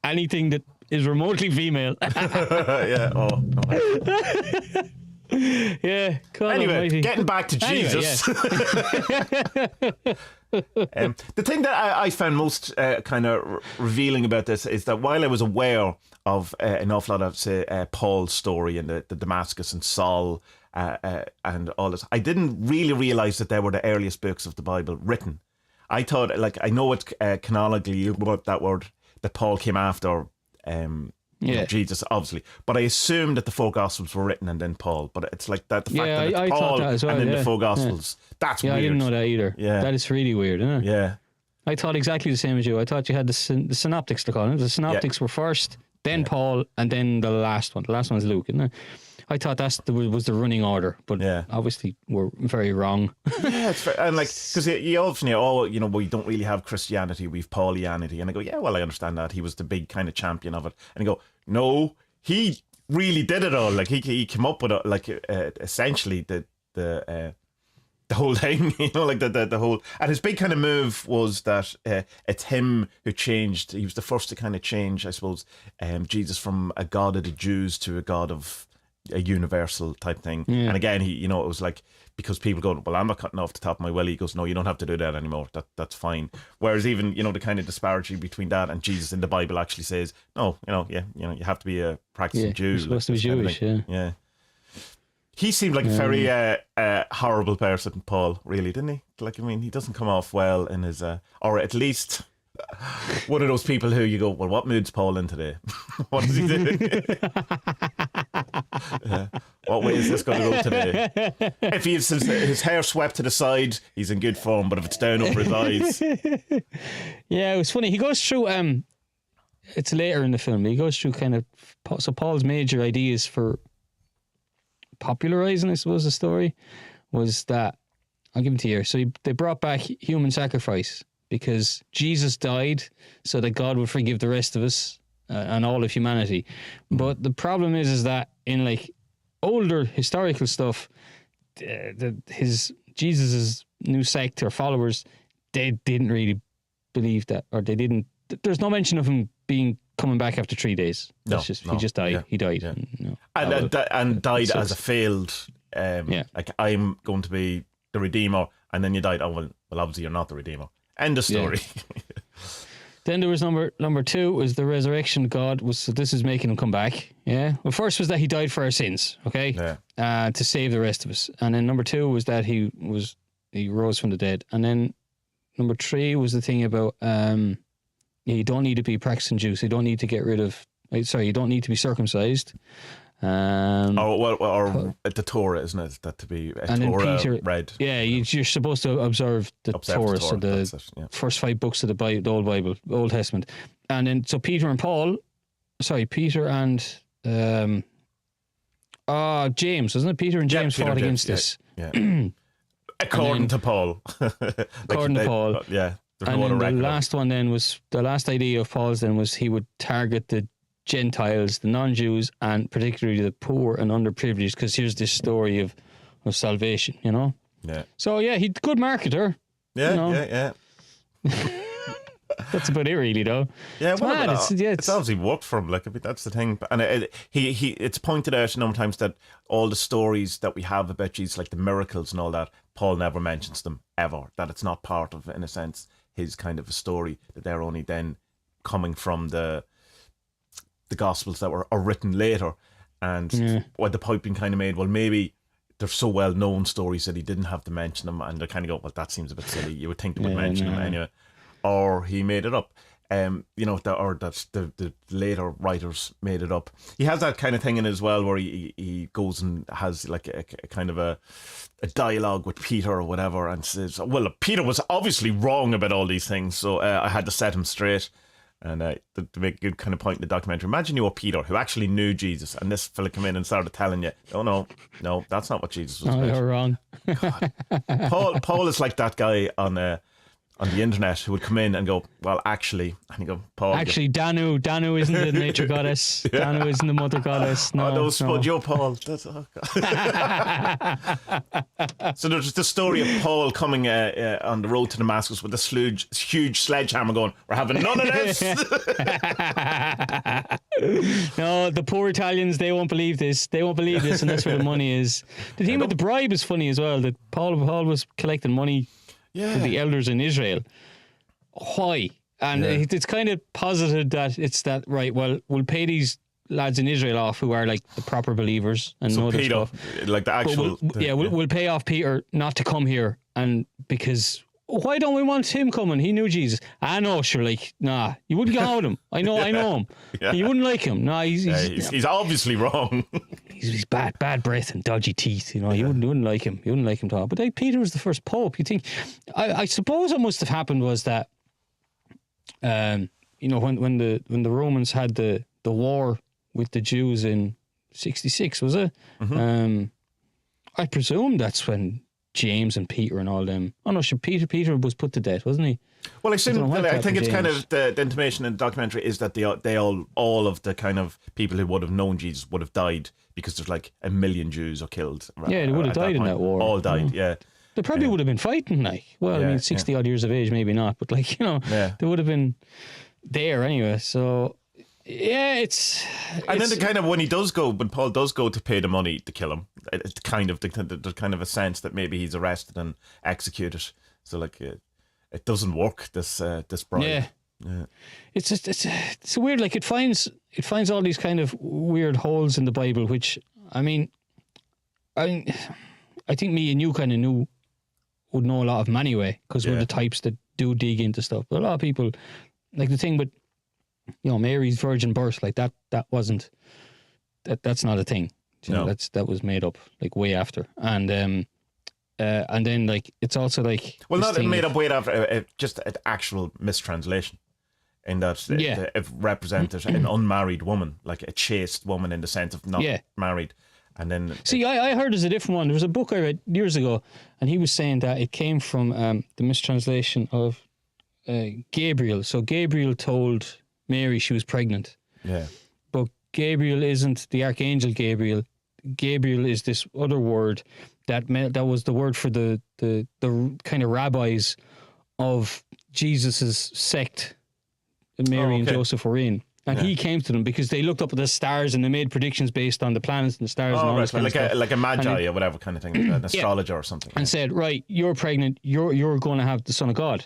[SPEAKER 2] anything that is remotely female.
[SPEAKER 1] Yeah. Oh. No.
[SPEAKER 2] Yeah. God
[SPEAKER 1] Anyway,
[SPEAKER 2] almighty.
[SPEAKER 1] getting back to Jesus. The thing that I found most kind of revealing about this is that while I was aware of an awful lot of, say, Paul's story and the Damascus and Saul and all this, I didn't really realise that they were the earliest books of the Bible written. I thought, like, I know it's canonically what that word that Paul came after Jesus, obviously, but I assumed that the 4 Gospels were written and then Paul. But it's like that the fact that it's
[SPEAKER 2] I
[SPEAKER 1] Paul
[SPEAKER 2] thought that as well,
[SPEAKER 1] and then the 4 Gospels. That's weird.
[SPEAKER 2] I didn't know that either.
[SPEAKER 1] Yeah.
[SPEAKER 2] That is really weird, isn't it?
[SPEAKER 1] Yeah.
[SPEAKER 2] I thought exactly the same as you. I thought you had the synoptics to call them. The synoptics were first, then Paul, and then the last one. The last one's Luke, isn't it? I thought was the running order, but obviously we're very wrong.
[SPEAKER 1] Yeah, it's fair. And like, because you often hear, we don't really have Christianity, we've Paulianity. And I go, yeah, well, I understand that. He was the big kind of champion of it. And you go, no, he really did it all. Like, he came up with, essentially the whole thing, like the whole. And his big kind of move was that it's him who changed. He was the first to kind of change, I suppose, Jesus from a god of the Jews to a god of a universal type thing. And again, he, it was like, because people go, well, I'm not cutting off the top of my willy. He goes, no, you don't have to do that anymore. That's fine. Whereas even, the kind of disparity between that and Jesus in the Bible actually says, no, you have to be a practicing Jew.
[SPEAKER 2] You're supposed to be Jewish,
[SPEAKER 1] yeah. He seemed like a very horrible person, Paul, really, didn't he? Like, I mean, he doesn't come off well in his, or at least one of those people who you go, well, what mood's Paul in today? What is he doing? What way is this going to go today? If he has his hair swept to the side, he's in good form, but if it's down over his eyes.
[SPEAKER 2] Yeah, it was funny. He goes through, it's later in the film, he goes through kind of, so Paul's major ideas for popularizing, I suppose, the story was that, I'll give it to you here. So they brought back human sacrifice because Jesus died so that God would forgive the rest of us and all of humanity. But the problem is that in like older historical stuff, Jesus's new sect or followers, they didn't really believe that, or they didn't. There's no mention of him coming back after 3 days. He just died.
[SPEAKER 1] Yeah,
[SPEAKER 2] he died.
[SPEAKER 1] Yeah. And died as a failed. Like, I'm going to be the Redeemer, and then you died. Oh well, obviously you're not the Redeemer. End of story.
[SPEAKER 2] Yeah. Then there was number 2 was the resurrection. God was, so this is making him come back. Yeah. Well, first was that he died for our sins. Okay. Yeah. To save the rest of us. And then number 2 was that he rose from the dead. And then number 3 was the thing about you don't need to be practicing Jews. You don't need to get rid of. You don't need to be circumcised.
[SPEAKER 1] Or the Torah, isn't it? That to be a
[SPEAKER 2] and
[SPEAKER 1] Torah
[SPEAKER 2] then Peter,
[SPEAKER 1] read.
[SPEAKER 2] Yeah, you're supposed to observe the Torah, so the first 5 books of the Old Bible, Old Testament. And then, so Peter and James, wasn't it? Peter and James
[SPEAKER 1] Peter
[SPEAKER 2] fought
[SPEAKER 1] and
[SPEAKER 2] against
[SPEAKER 1] James,
[SPEAKER 2] this.
[SPEAKER 1] Yeah. According to Paul.
[SPEAKER 2] According to Paul.
[SPEAKER 1] Yeah. There's
[SPEAKER 2] And
[SPEAKER 1] no other
[SPEAKER 2] then the
[SPEAKER 1] record.
[SPEAKER 2] last one then was, the last idea of Paul's then was he would target the Gentiles, the non-Jews, and particularly the poor and underprivileged, because here's this story of salvation, you know?
[SPEAKER 1] Yeah.
[SPEAKER 2] So yeah, he's a good marketer.
[SPEAKER 1] Yeah,
[SPEAKER 2] you know.
[SPEAKER 1] yeah.
[SPEAKER 2] That's about it really, though.
[SPEAKER 1] Yeah,
[SPEAKER 2] It's
[SPEAKER 1] well,
[SPEAKER 2] mad.
[SPEAKER 1] it's obviously worked for him. Like, I mean, that's the thing. And it's pointed out a number of times that all the stories that we have about Jesus, like the miracles and all that, Paul never mentions them ever. That it's not part of, in a sense, his kind of a story. That they're only then coming from the Gospels that are written later. And what the point being kind of made, well, maybe they're so well known stories that he didn't have to mention them, and they kind of go, well, that seems a bit silly. You would think they would mention them anyway. Or he made it up. Or that the later writers made it up. He has that kind of thing in as well, where he goes and has like a kind of a dialogue with Peter or whatever, and says, well, Peter was obviously wrong about all these things, so I had to set him straight. And to make a good kind of point in the documentary, imagine you were Peter, who actually knew Jesus, and this fella came in and started telling you, oh no, that's not what Jesus was
[SPEAKER 2] Oh,
[SPEAKER 1] about.
[SPEAKER 2] you're wrong.
[SPEAKER 1] Paul is like that guy on the internet who would come in and go, well, actually, and you go, Paul.
[SPEAKER 2] Actually, Danu isn't the nature goddess. Danu isn't the mother goddess. No,
[SPEAKER 1] no, Spud, you're Paul. That's, oh God. So there's the story of Paul coming on the road to Damascus with a huge sledgehammer going, we're having none of this.
[SPEAKER 2] No, the poor Italians, they won't believe this. They won't believe this, and that's where the money is. The thing about the bribe is funny as well, that Paul was collecting money for the elders in Israel. Why? And it's kind of posited that it's that, right, well, we'll pay these lads in Israel off who are like the proper believers and know their stuff.
[SPEAKER 1] Like the actual...
[SPEAKER 2] We'll pay off Peter not to come here, and because... Why don't we want him coming? He knew Jesus. I know, sure, like, nah, you wouldn't get on him. I know him. Yeah. You wouldn't like him. Nah,
[SPEAKER 1] he's obviously wrong.
[SPEAKER 2] he's bad breath and dodgy teeth. You know, you wouldn't like him. You wouldn't like him at all. But like, Peter was the first pope. You think? I suppose what must have happened was that, when the Romans had the war with the Jews in 66, was it? Mm-hmm. I presume that's when James and Peter and all them. Oh no, Peter was put to death, wasn't he?
[SPEAKER 1] Well, I think it's kind of the intimation in the documentary is that they all of the kind of people who would have known Jesus would have died, because there's like 1 million Jews are killed.
[SPEAKER 2] Yeah, they would have died in that war.
[SPEAKER 1] All died. Yeah.
[SPEAKER 2] They probably would have been fighting, like. Well, I mean, 60 odd years of age, maybe not, but like, they would have been there anyway. So. Yeah, it's
[SPEAKER 1] then the kind of when Paul does go to pay the money to kill him, it's kind of there's kind of a sense that maybe he's arrested and executed. So like it doesn't work, this bribe.
[SPEAKER 2] Yeah. It's just it's weird. Like it finds all these kind of weird holes in the Bible, which I think me and you kind of would know a lot of them anyway, because we're the types that do dig into stuff. But a lot of people, like the thing with, Mary's virgin birth, like that wasn't, that's not a thing. That was made up like way after. And then like, it's also like,
[SPEAKER 1] well, not made up way after, just an actual mistranslation. In that it represented an unmarried woman, like a chaste woman in the sense of not married. And then
[SPEAKER 2] I heard there's a different one. There was a book I read years ago, and he was saying that it came from the mistranslation of Gabriel. So Gabriel told Mary she was pregnant. Yeah. But Gabriel isn't the archangel Gabriel. Gabriel is this other word that was the word for the kind of rabbis of Jesus's sect that Mary and Joseph were in. And he came to them because they looked up at the stars and they made predictions based on the planets and the stars and all this kind of stuff.
[SPEAKER 1] Like a magi or whatever kind of thing, an astrologer or something.
[SPEAKER 2] And said, right, you're pregnant, you're going to have the Son of God.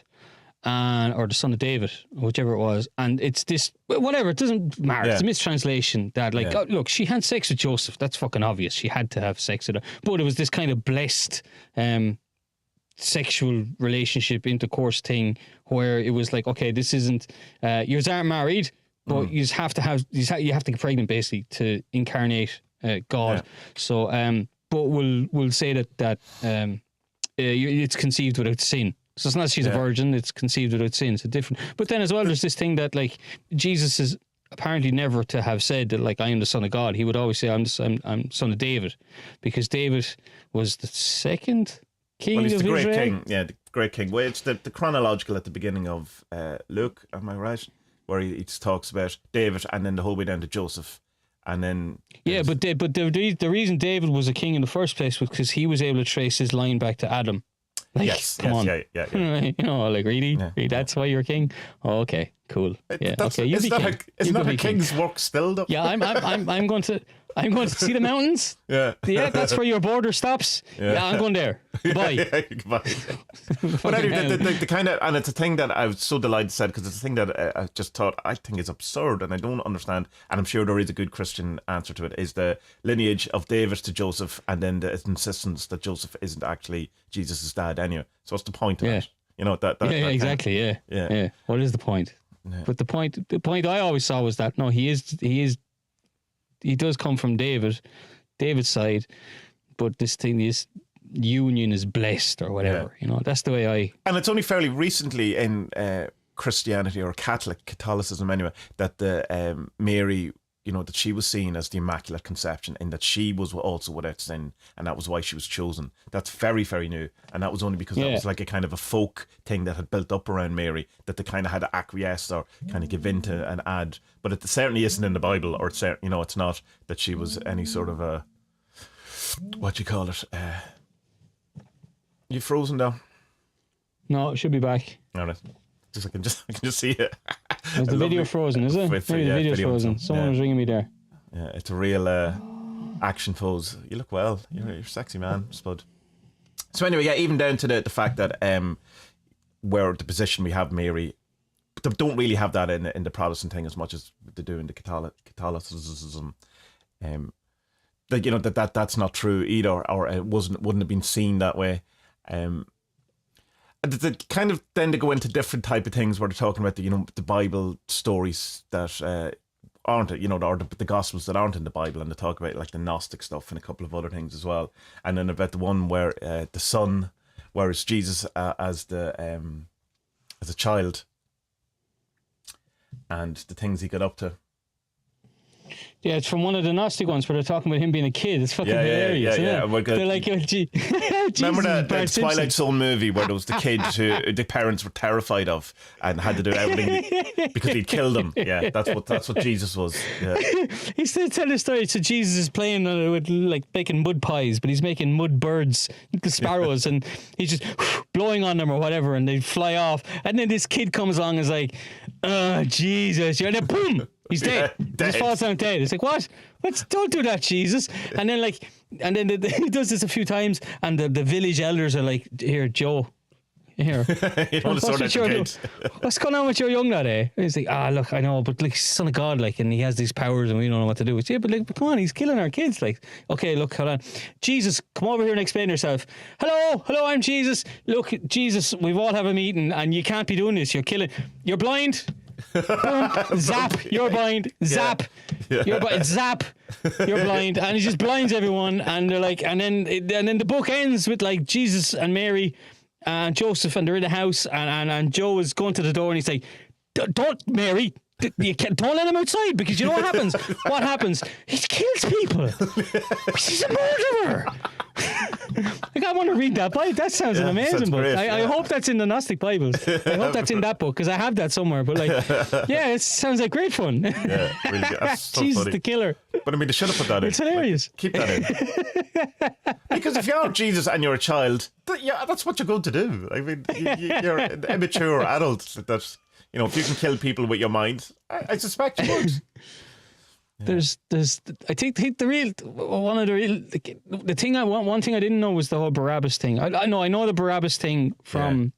[SPEAKER 2] Or the son of David, whichever it was, and it's this whatever. It doesn't matter. It's a mistranslation that, like, oh, look, she had sex with Joseph. That's fucking obvious. She had to have sex with her, but it was this kind of blessed sexual relationship intercourse thing where it was like, okay, this isn't you aren't married, but you have to get pregnant basically to incarnate God. So, but we'll say that it's conceived without sin. So it's not she's a virgin, it's conceived without sin. It's a different. But then as well, there's this thing that like Jesus apparently never to have said that, like, I am the son of God. He would always say, I'm son of David, because David was the second king
[SPEAKER 1] Well, he's
[SPEAKER 2] of
[SPEAKER 1] the great
[SPEAKER 2] Israel.
[SPEAKER 1] king. Yeah, the great king. Well, it's the chronological at the beginning of Luke, am I right? Where he just talks about David and then the whole way down to Joseph. And then...
[SPEAKER 2] Yeah, but the reason David was a king in the first place was because he was able to trace his line back to Adam. Like,
[SPEAKER 1] yes,
[SPEAKER 2] come on.
[SPEAKER 1] yeah.
[SPEAKER 2] You know, like, really? Really? That's why you're king? Oh, okay, cool. Yeah, okay, you be king.
[SPEAKER 1] It's
[SPEAKER 2] You
[SPEAKER 1] not
[SPEAKER 2] could
[SPEAKER 1] a
[SPEAKER 2] be king.
[SPEAKER 1] king's work still, though.
[SPEAKER 2] Yeah, I'm going to see the mountains.
[SPEAKER 1] Yeah.
[SPEAKER 2] Yeah, that's where your border stops. Yeah, I'm going there. Bye.
[SPEAKER 1] Yeah, goodbye. But anyway, the kind of, and it's a thing that I was so delighted said, because it's a thing that I just thought I think is absurd, and I don't understand, and I'm sure there is a good Christian answer to it, is the lineage of David to Joseph, and then the insistence that Joseph isn't actually Jesus' dad anyway. So what's the point of it? You know, that
[SPEAKER 2] exactly. Yeah. What is the point? Yeah. But the point I always saw was that no, he does come from David's side, but this union is blessed or whatever. You know, that's the way
[SPEAKER 1] And it's only fairly recently in Christianity or Catholicism anyway that the Mary, you know, that she was seen as the Immaculate Conception, and that she was also without sin, and that was why she was chosen. That's very, very new, and that was only because that was like a kind of a folk thing that had built up around Mary, that they kind of had to acquiesce or kind of give in to and add. But it certainly isn't in the Bible, or it's, you know, it's not that she was any sort of a, what do you call it? You frozen down?
[SPEAKER 2] No, it should be back.
[SPEAKER 1] All right. I can just see it.
[SPEAKER 2] Is the video frozen, is it? Maybe the video's frozen. Someone was ringing me there.
[SPEAKER 1] Yeah, it's a real action pose. You look well. You're a sexy man, Spud. So anyway, yeah, even down to the fact that where the position we have Mary, they don't really have that in the Protestant thing as much as they do in the Catholicism. That, you know, that's not true either, or it wouldn't have been seen that way. The kind of then to go into different type of things where they're talking about the Bible stories that aren't, you know, or the Gospels that aren't in the Bible, and they talk about like the Gnostic stuff and a couple of other things as well, and then about the one where the son, where it's Jesus as a child, and the things he got up to. Yeah,
[SPEAKER 2] it's from one of the Gnostic ones where they're talking about him being a kid. It's fucking hilarious. Isn't it? They're like, oh, gee.
[SPEAKER 1] Remember that Twilight Zone movie where there was the kids who the parents were terrified of and had to do everything because he'd killed them. Yeah, that's what Jesus was. Yeah.
[SPEAKER 2] He's still telling the story. So Jesus is playing with like making mud pies, but he's making mud birds, little sparrows, and he's just blowing on them or whatever, and they fly off. And then this kid comes along and is like, "Oh, Jesus!" And then boom. He's dead. He just falls down dead. It's like, what? Don't do that, Jesus. And then he does this a few times, and the village elders are like, here, Joe, here. What's going on with your young lad, eh? And he's like, look, I know, but like, he's the son of God, like, and he has these powers, and we don't know what to do. Yeah, but like, come on, he's killing our kids. Like, okay, look, hold on. Jesus, come over here and explain yourself. Hello, I'm Jesus. Look, Jesus, we've all have a meeting, and you can't be doing this. You're blind. Boom, zap, you're blind. Zap, you're blind. Zap, you're blind. And he just blinds everyone. And they're like, and then the book ends with like Jesus and Mary and Joseph, and they're in the house, and Joe is going to the door, and he's like, "Don't, Mary. Don't let him outside, because you know what happens? What happens? He kills people. He's a murderer." Like, I want to read that Bible. That sounds an amazing book. Great, I hope that's in the Gnostic Bibles. I hope that's in that book, because I have that somewhere. But like, yeah, it sounds like great fun.
[SPEAKER 1] Yeah, really good. That's so
[SPEAKER 2] Jesus
[SPEAKER 1] funny.
[SPEAKER 2] The killer.
[SPEAKER 1] But I mean, they should have put that in.
[SPEAKER 2] It's hilarious.
[SPEAKER 1] Like, keep that in. Because if you're Jesus and you're a child, that's what you're going to do. I mean, you're an immature adult. That's, you know, if you can kill people with your mind, I suspect you would.
[SPEAKER 2] Yeah. There's I think one thing I didn't know was the whole Barabbas thing. I know the Barabbas thing from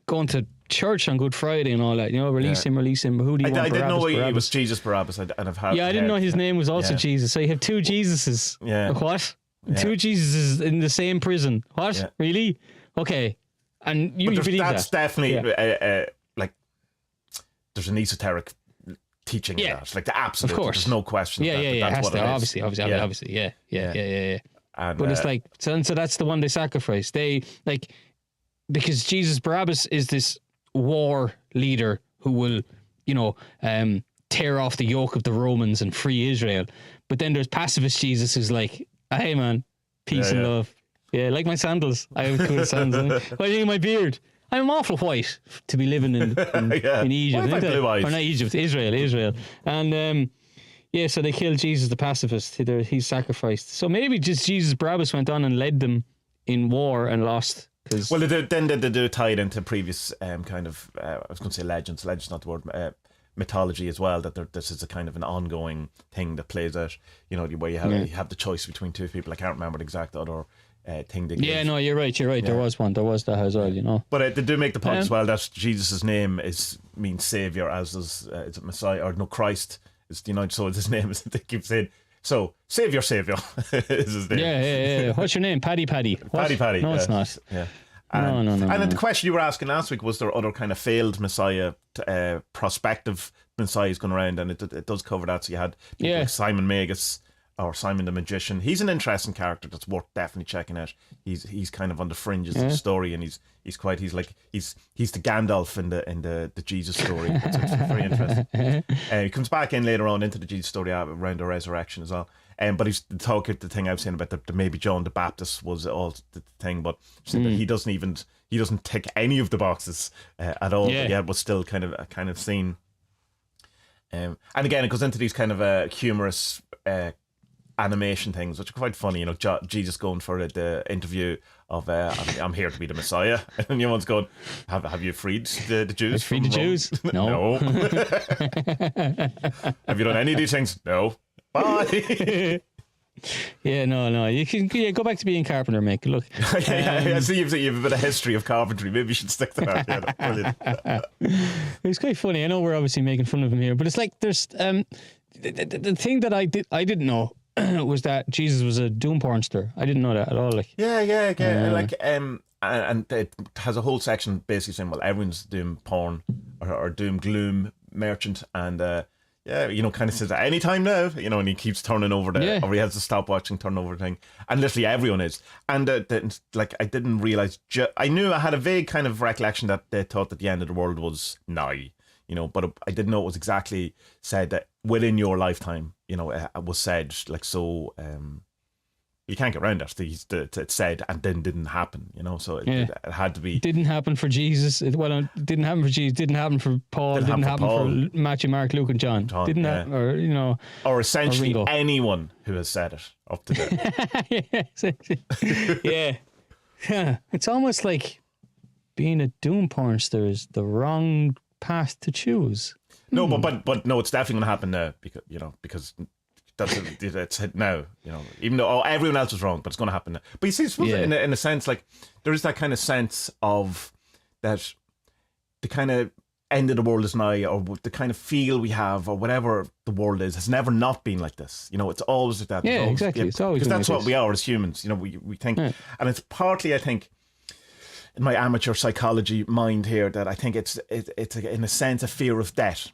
[SPEAKER 2] going to church on Good Friday and all that. You know, release him. But who do you want?
[SPEAKER 1] I didn't know
[SPEAKER 2] Barabbas?
[SPEAKER 1] he was Jesus Barabbas. I
[SPEAKER 2] didn't know his name was also Jesus. So you have two Jesuses.
[SPEAKER 1] Yeah.
[SPEAKER 2] What? Yeah. Two Jesuses in the same prison. What? Yeah. Really? Okay. And you believe
[SPEAKER 1] that's definitely like there's an esoteric teaching of that, like the absolute. Of course, there's no question.
[SPEAKER 2] That's what it is. Obviously, yeah. And, but it's like so that's the one they sacrifice. They like, because Jesus Barabbas is this war leader who will, tear off the yoke of the Romans and free Israel. But then there's pacifist Jesus who's like, hey man, peace and love. Yeah, like my sandals. I have cool sandals. What do you think of my beard? I'm awful white to be living in Egypt.
[SPEAKER 1] Why have I blue eyes?
[SPEAKER 2] Or not Egypt, Israel. And so they killed Jesus the pacifist. He's sacrificed. So maybe just Jesus Barabbas went on and led them in war and lost.
[SPEAKER 1] Well, they do tie it into previous kind of, I was going to say legends. Legends not the word. Mythology as well, that this is a kind of an ongoing thing that plays out, where you have the choice between two people. I can't remember the exact other thing they gave.
[SPEAKER 2] Yeah, no, you're right. Yeah. There was that as well,
[SPEAKER 1] But they do make the point as well that Jesus' name means Savior, as does is it Messiah or no Christ is so his name is, they keep saying, so Savior is his name.
[SPEAKER 2] Yeah. What's your name? Paddy. What?
[SPEAKER 1] Paddy.
[SPEAKER 2] No, it's not.
[SPEAKER 1] Yeah.
[SPEAKER 2] No.
[SPEAKER 1] And then the question you were asking last week, was there other kind of failed Messiah, prospective Messiahs going around, and it does cover that. So you had people like Simon Magus or Simon the Magician. He's an interesting character that's worth definitely checking out. He's kind of on the fringes of the story, and he's the Gandalf in the Jesus story. It's very interesting. He comes back in later on into the Jesus story around the resurrection as well. But he's the thing I was saying about the maybe John the Baptist was all the thing, but that he doesn't tick any of the boxes at all. But yet was still kind of seen. And again, it goes into these kind of humorous animation things, which are quite funny. Jesus going for the interview of I'm here to be the Messiah, and everyone's going, have you freed the Jews?
[SPEAKER 2] Freed the Jews? No.
[SPEAKER 1] Have you done any of these things? No. Bye.
[SPEAKER 2] No. You can go back to being carpenter, mate. Look.
[SPEAKER 1] I see you've a bit of history of carpentry. Maybe you should stick to that. Yeah, that's brilliant.
[SPEAKER 2] It's quite funny. I know we're obviously making fun of him here, but it's like there's the thing that I didn't know was that Jesus was a doom pornster. I didn't know that at all. Like and it has a whole section basically saying, well, everyone's doom porn or doom gloom merchant, and kind of says at any time now, and he keeps turning over or he has to stop watching, turn over the thing, and literally everyone is. And I didn't realize. I knew I had a vague kind of recollection that they thought that the end of the world was nigh, but I didn't know it was exactly said that within your lifetime. It was said like so. You can't get around it. It said and then didn't happen, so it had to be. It didn't happen for Jesus. It didn't happen for Jesus. Didn't happen for Paul. Didn't happen for Matthew, Mark, Luke, and John. Didn't happen,
[SPEAKER 1] or essentially
[SPEAKER 2] or
[SPEAKER 1] anyone who has said it up to date.
[SPEAKER 2] Yeah. It's almost like being a doom pornster is the wrong path to choose.
[SPEAKER 1] No, but no, it's definitely going to happen now because. It's now, even though everyone else was wrong, but it's going to happen now. But you see, in a sense, like there is that kind of sense of that the kind of end of the world is nigh, or the kind of feel we have, or whatever the world is, has never not been like this. It's always like that.
[SPEAKER 2] Yeah, exactly. It's always
[SPEAKER 1] because that's
[SPEAKER 2] like
[SPEAKER 1] what we are as humans. We think, and it's partly, I think, in my amateur psychology mind here, that I think it's in a sense a fear of death.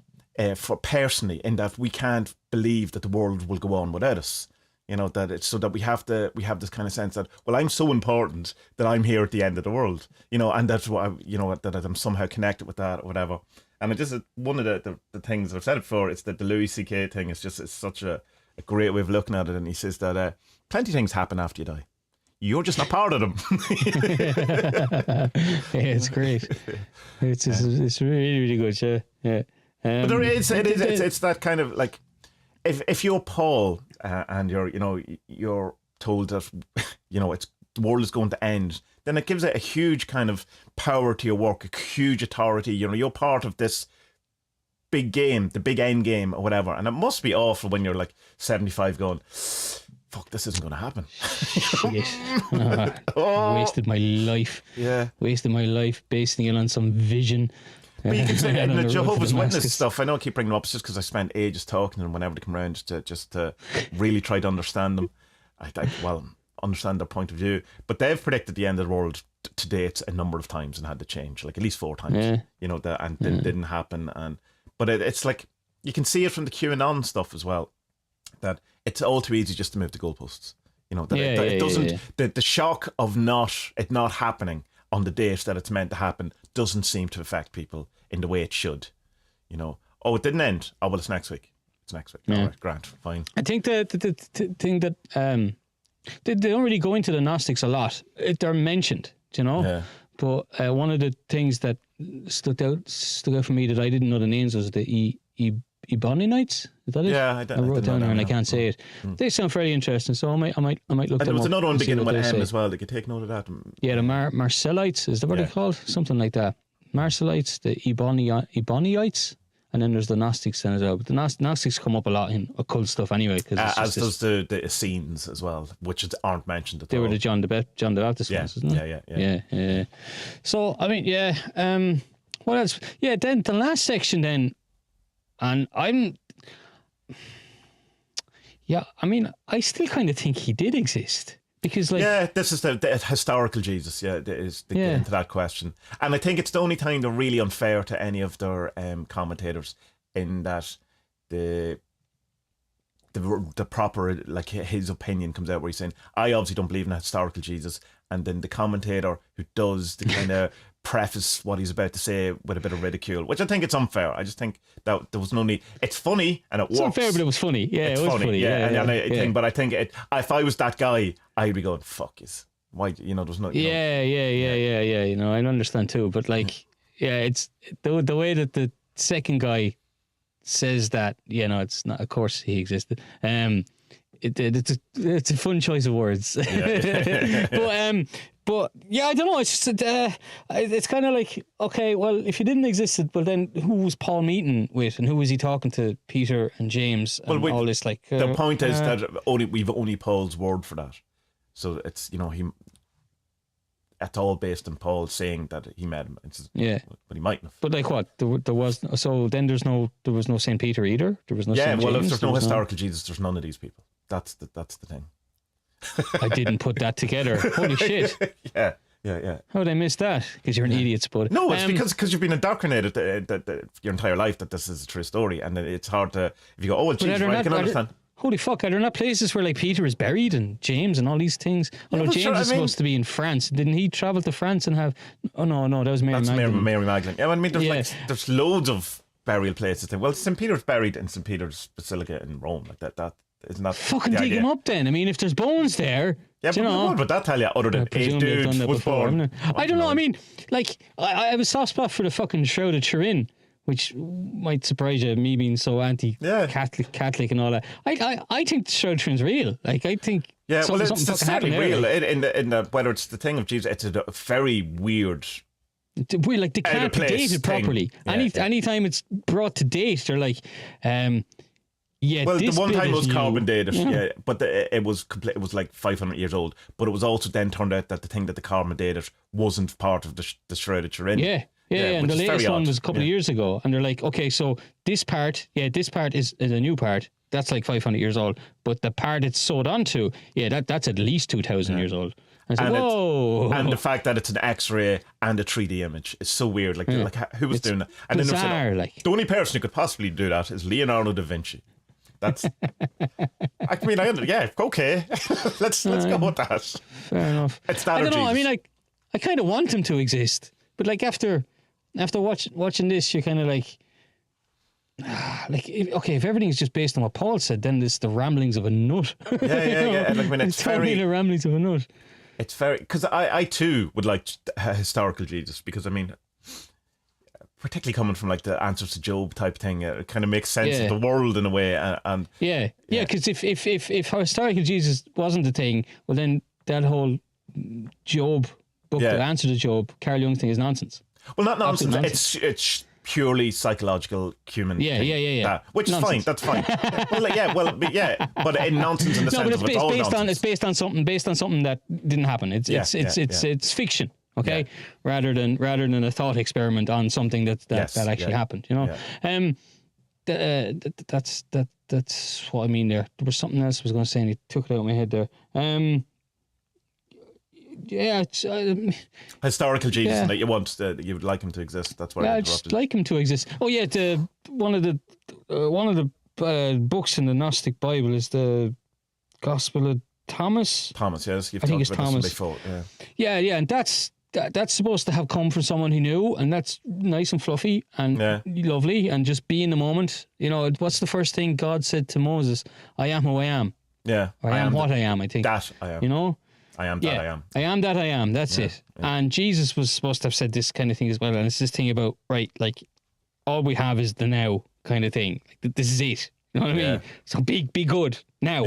[SPEAKER 1] For personally, in that we can't believe that the world will go on without us, that it's so that we have this kind of sense that, well, I'm so important that I'm here at the end of the world, and that's why that I'm somehow connected with that or whatever. And it just one of the things I've said it before. It's that the Louis C.K. thing is just, it's such a great way of looking at it. And he says that plenty of things happen after you die. You're just not part of them.
[SPEAKER 2] It's great. It's really, really good. Yeah.
[SPEAKER 1] But there is, it's that kind of like, if you're Paul and you're told that the world is going to end, then it gives it a huge kind of power to your work, a huge authority. You're part of this big game, the big end game or whatever, and it must be awful when you're like 75 going, fuck, this isn't going to happen.
[SPEAKER 2] Wasted my life.
[SPEAKER 1] Yeah,
[SPEAKER 2] wasted my life basing it on some vision.
[SPEAKER 1] But you can say in the Jehovah's Witness stuff, I know I keep bringing them up, it's just because I spent ages talking to them whenever they come around to really try to understand them. I understand their point of view. But they've predicted the end of the world to date a number of times and had to change, like at least 4 times, and didn't happen. But it's like, you can see it from the QAnon stuff as well, that it's all too easy just to move the goalposts. It doesn't, the shock of it not happening on the date that it's meant to happen doesn't seem to affect people in the way it should, Oh, it didn't end. Oh, well, it's next week. It's next week.
[SPEAKER 2] Yeah.
[SPEAKER 1] All right, Grant, fine.
[SPEAKER 2] I think the thing that they don't really go into the Gnostics a lot. They're mentioned, you know.
[SPEAKER 1] Yeah.
[SPEAKER 2] But one of the things that stuck out for me that I didn't know the names was the Ebonites. Is that it?
[SPEAKER 1] Yeah, I
[SPEAKER 2] wrote it down there and I
[SPEAKER 1] now.
[SPEAKER 2] can't say it. They sound fairly interesting, so I might look
[SPEAKER 1] And
[SPEAKER 2] them
[SPEAKER 1] there was
[SPEAKER 2] up
[SPEAKER 1] another one
[SPEAKER 2] and see
[SPEAKER 1] beginning
[SPEAKER 2] what
[SPEAKER 1] with
[SPEAKER 2] they
[SPEAKER 1] M
[SPEAKER 2] say.
[SPEAKER 1] as well. They could take note of that.
[SPEAKER 2] Yeah, the Marcellites, is that what they're called? Something like that. Marcellites, the Ebonites, and then there's the Gnostics then as well. But the Gnostics come up a lot in occult stuff anyway. Cause
[SPEAKER 1] As does the Essenes as well, which aren't mentioned at all.
[SPEAKER 2] they were the John the Baptist ones, isn't it?
[SPEAKER 1] Yeah.
[SPEAKER 2] So, I mean, what else? Yeah, then the last section then, and I still kind of think he did exist. Because
[SPEAKER 1] this is the historical Jesus. Yeah, get into that question, and I think it's the only time they're really unfair to any of their commentators in that the proper, like, his opinion comes out where he's saying, I obviously don't believe in a historical Jesus, and then the commentator who does the kind of preface what he's about to say with a bit of ridicule, which I think it's unfair. I just think that there was no need. It's funny and it works.
[SPEAKER 2] It's unfair, but it was funny. Yeah, it was funny.
[SPEAKER 1] But I think if I was that guy, I'd be going, fuck yes. Why, there's no...
[SPEAKER 2] Yeah. You know, I understand too, but it's the way that the second guy says that, it's not, of course he existed. It's a fun choice of words. But yeah, I don't know. It's just it's kind of like, okay, well, if you didn't exist, well, then who was Paul meeting with, and who was he talking to? Peter and James, and all this. Like
[SPEAKER 1] the point is that we've only Paul's word for that, so it's it's all based on Paul saying that he met him. But he mightn't have.
[SPEAKER 2] But like what? There was then there was no Saint Peter either. There was no Saint
[SPEAKER 1] Well,
[SPEAKER 2] James,
[SPEAKER 1] if there's no historical Jesus, there's none of these people. That's the thing.
[SPEAKER 2] I didn't put that together. Holy shit.
[SPEAKER 1] Yeah.
[SPEAKER 2] How did I miss that? Because you're an idiot, but
[SPEAKER 1] no, it's because you've been indoctrinated your entire life that this is a true story, and it's hard to, if you go, oh, geez, right, I can understand.
[SPEAKER 2] Holy fuck, are there not places where like Peter is buried and James and all these things? Oh no, James is supposed to be in France. Didn't he travel to France and have... Oh no, that was Mary Magdalene.
[SPEAKER 1] Mary Magdalene. Yeah, I mean, there's loads of burial places. Well, St. Peter's buried in St. Peter's Basilica in Rome. Like that isn't that...
[SPEAKER 2] Fucking dig him up then. I mean, if there's bones there...
[SPEAKER 1] Yeah, but what would that tell you other than a dude was born?
[SPEAKER 2] I don't know. I mean, like, I have a soft spot for the fucking Shroud of Turin, which might surprise you, me being so anti-Catholic and all that. I think the Shroud of Turin's real. Like, I think something
[SPEAKER 1] certainly real. In the whether it's the thing of Jesus, it's a very weird...
[SPEAKER 2] Like, they can't be dated properly. Anytime it's brought to date, they're like... well,
[SPEAKER 1] the one time it was carbon dated, but it was like 500 years old. But it was also then turned out that the thing that the carbon dated wasn't part of the Shroud of Turin.
[SPEAKER 2] Yeah, and the latest one was a couple of years ago, and they're like, okay, so this part is a new part. That's like 500 years old, but the part it's sewed onto, that's at least 2,000 years old. And whoa!
[SPEAKER 1] And the fact that it's an X-ray and a 3D image is so weird. Like who was doing that? And
[SPEAKER 2] bizarre,
[SPEAKER 1] then the only person who could possibly do that is Leonardo da Vinci. That's... I mean, okay. let's go with that.
[SPEAKER 2] Fair enough.
[SPEAKER 1] It's that.
[SPEAKER 2] I don't know. I mean, I kind of want him to exist, but like after watching this, you're kind of like, if everything's just based on what Paul said, then it's the ramblings of a nut.
[SPEAKER 1] Yeah. Like, I mean, it's
[SPEAKER 2] totally the ramblings of a nut.
[SPEAKER 1] It's very, because I too would like a historical Jesus, because I mean, particularly coming from like the Answers to Job type thing, it kind of makes sense of the world in a way. And
[SPEAKER 2] because if historical Jesus wasn't the thing, well then that whole Job book, the Answer to Job, Carl Jung thing is nonsense.
[SPEAKER 1] Well, not nonsense. It's purely psychological human.
[SPEAKER 2] Yeah.
[SPEAKER 1] Which is fine. That's fine. But in nonsense in the sense of it's all nonsense.
[SPEAKER 2] It's based on something that didn't happen. It's fiction. Okay, rather than a thought experiment on something that actually happened. You know, that's what I mean. There was something else I was going to say, and you took it out of my head there.
[SPEAKER 1] Historical Jesus that you want, you would like him to exist. That's why I
[SPEAKER 2] interrupted. I'd just like him to exist. Oh yeah, one of the books in the Gnostic Bible is the Gospel of Thomas.
[SPEAKER 1] Thomas, yes,
[SPEAKER 2] I think it's Thomas.
[SPEAKER 1] Before,
[SPEAKER 2] yeah, and that's that's supposed to have come from someone he knew, and that's nice and fluffy and lovely, and just be in the moment. You know, what's the first thing God said to Moses? I am who I am.
[SPEAKER 1] Yeah.
[SPEAKER 2] I am what I am, I think.
[SPEAKER 1] That I am.
[SPEAKER 2] You know?
[SPEAKER 1] I am that I am.
[SPEAKER 2] I am that I am. That's it. Yeah. And Jesus was supposed to have said this kind of thing as well. And it's this thing about, right, like, all we have is the now kind of thing. Like, this is it. You know what I mean? So be good now.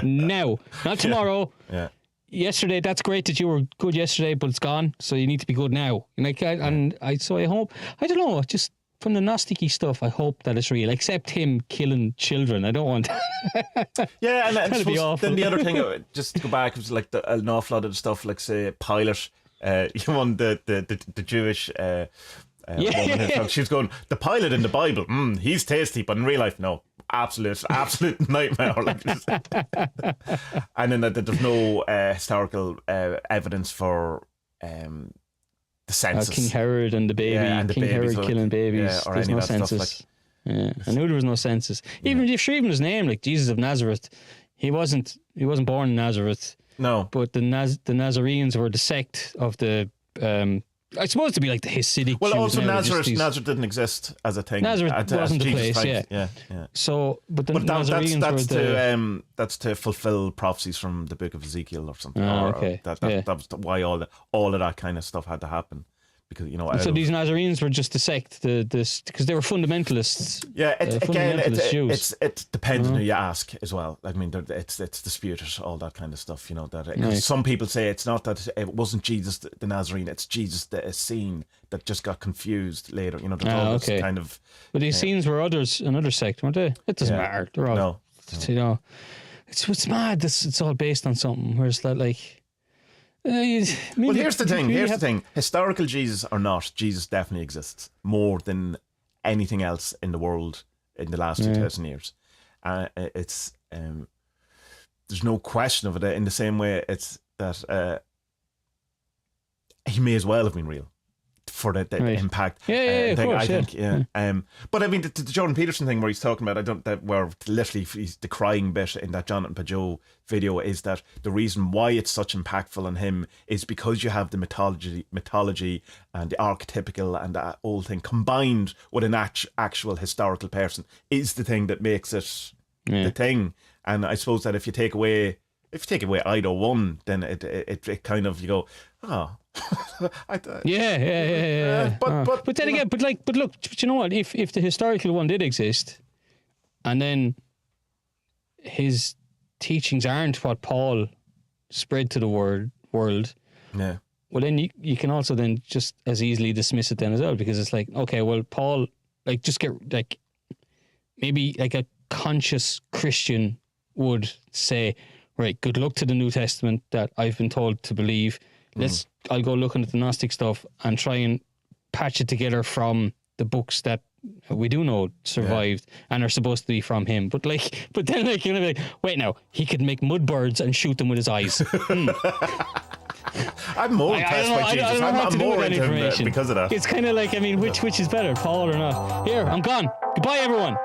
[SPEAKER 2] Now. Not tomorrow.
[SPEAKER 1] Yeah.
[SPEAKER 2] Yesterday, that's great that you were good yesterday, but it's gone. So you need to be good now. And so I hope, I don't know, just from the Gnostic-y stuff, I hope that it's real. Except him killing children. I don't want that.
[SPEAKER 1] Yeah, and
[SPEAKER 2] that'd be awful.
[SPEAKER 1] Then the other thing, just to go back, it was like an awful lot of the stuff, like say Pilate, you want the Jewish woman. She was going, the Pilate in the Bible, he's tasty, but in real life, no. Absolute nightmare. Like, and then that there's no historical evidence for the census.
[SPEAKER 2] King Herod and the baby.
[SPEAKER 1] And
[SPEAKER 2] King Herod killing babies. There's no census. I knew there was no census. Even his name, like Jesus of Nazareth, he wasn't born in Nazareth.
[SPEAKER 1] No.
[SPEAKER 2] But the Nazarenes were the sect of the I suppose to be like the Hasidic.
[SPEAKER 1] Well,
[SPEAKER 2] Jews
[SPEAKER 1] also
[SPEAKER 2] now,
[SPEAKER 1] Nazareth didn't exist as a thing.
[SPEAKER 2] Nazareth wasn't the place,
[SPEAKER 1] yeah.
[SPEAKER 2] So, but the Nazarenes were the...
[SPEAKER 1] that's to fulfill prophecies from the book of Ezekiel or something.
[SPEAKER 2] Okay.
[SPEAKER 1] That was why all of that kind of stuff had to happen. Because, you know,
[SPEAKER 2] so these Nazarenes were just the sect, because they were fundamentalists.
[SPEAKER 1] Yeah,
[SPEAKER 2] Jews.
[SPEAKER 1] It depends on who you ask as well. I mean, it's disputed, all that kind of stuff. You know, that some people say it's not that it wasn't Jesus the Nazarene, it's Jesus the Essene that just got confused later. You know, there's all kind of.
[SPEAKER 2] But the Essenes were another sect, weren't they? It doesn't matter. They're all, you know, it's mad. It's all based on something. Whereas that, like.
[SPEAKER 1] Well, here's the thing. Historical Jesus or not, Jesus definitely exists more than anything else in the world in the last 2,000 years. It's there's no question of it. In the same way, it's that he may as well have been real for the impact.
[SPEAKER 2] Of course,
[SPEAKER 1] I think. But I mean, the Jordan Peterson thing where he's talking about, where literally he's the crying bit in that Jonathan Pajot video is that the reason why it's such impactful on him is because you have the mythology and the archetypical and that old thing combined with an actual historical person is the thing that makes it the thing. And I suppose that if you take away Ido 1, then it kind of, you go, oh.
[SPEAKER 2] But then again, but look, you know what? If the historical one did exist, and then his teachings aren't what Paul spread to the world, well then you can also then just as easily dismiss it then as well, because it's like, okay, well, Paul, like, just get, like, maybe like a conscious Christian would say, right, good luck to the New Testament that I've been told to believe. I'll go looking at the Gnostic stuff and try and patch it together from the books that we do know survived and are supposed to be from him. But then you're gonna be like, wait, now he could make mud birds and shoot them with his eyes.
[SPEAKER 1] I'm more impressed by Jesus. I'm more into him because of that.
[SPEAKER 2] It's kind of like, I mean, which is better, Paul or not? Here, I'm gone. Goodbye, everyone.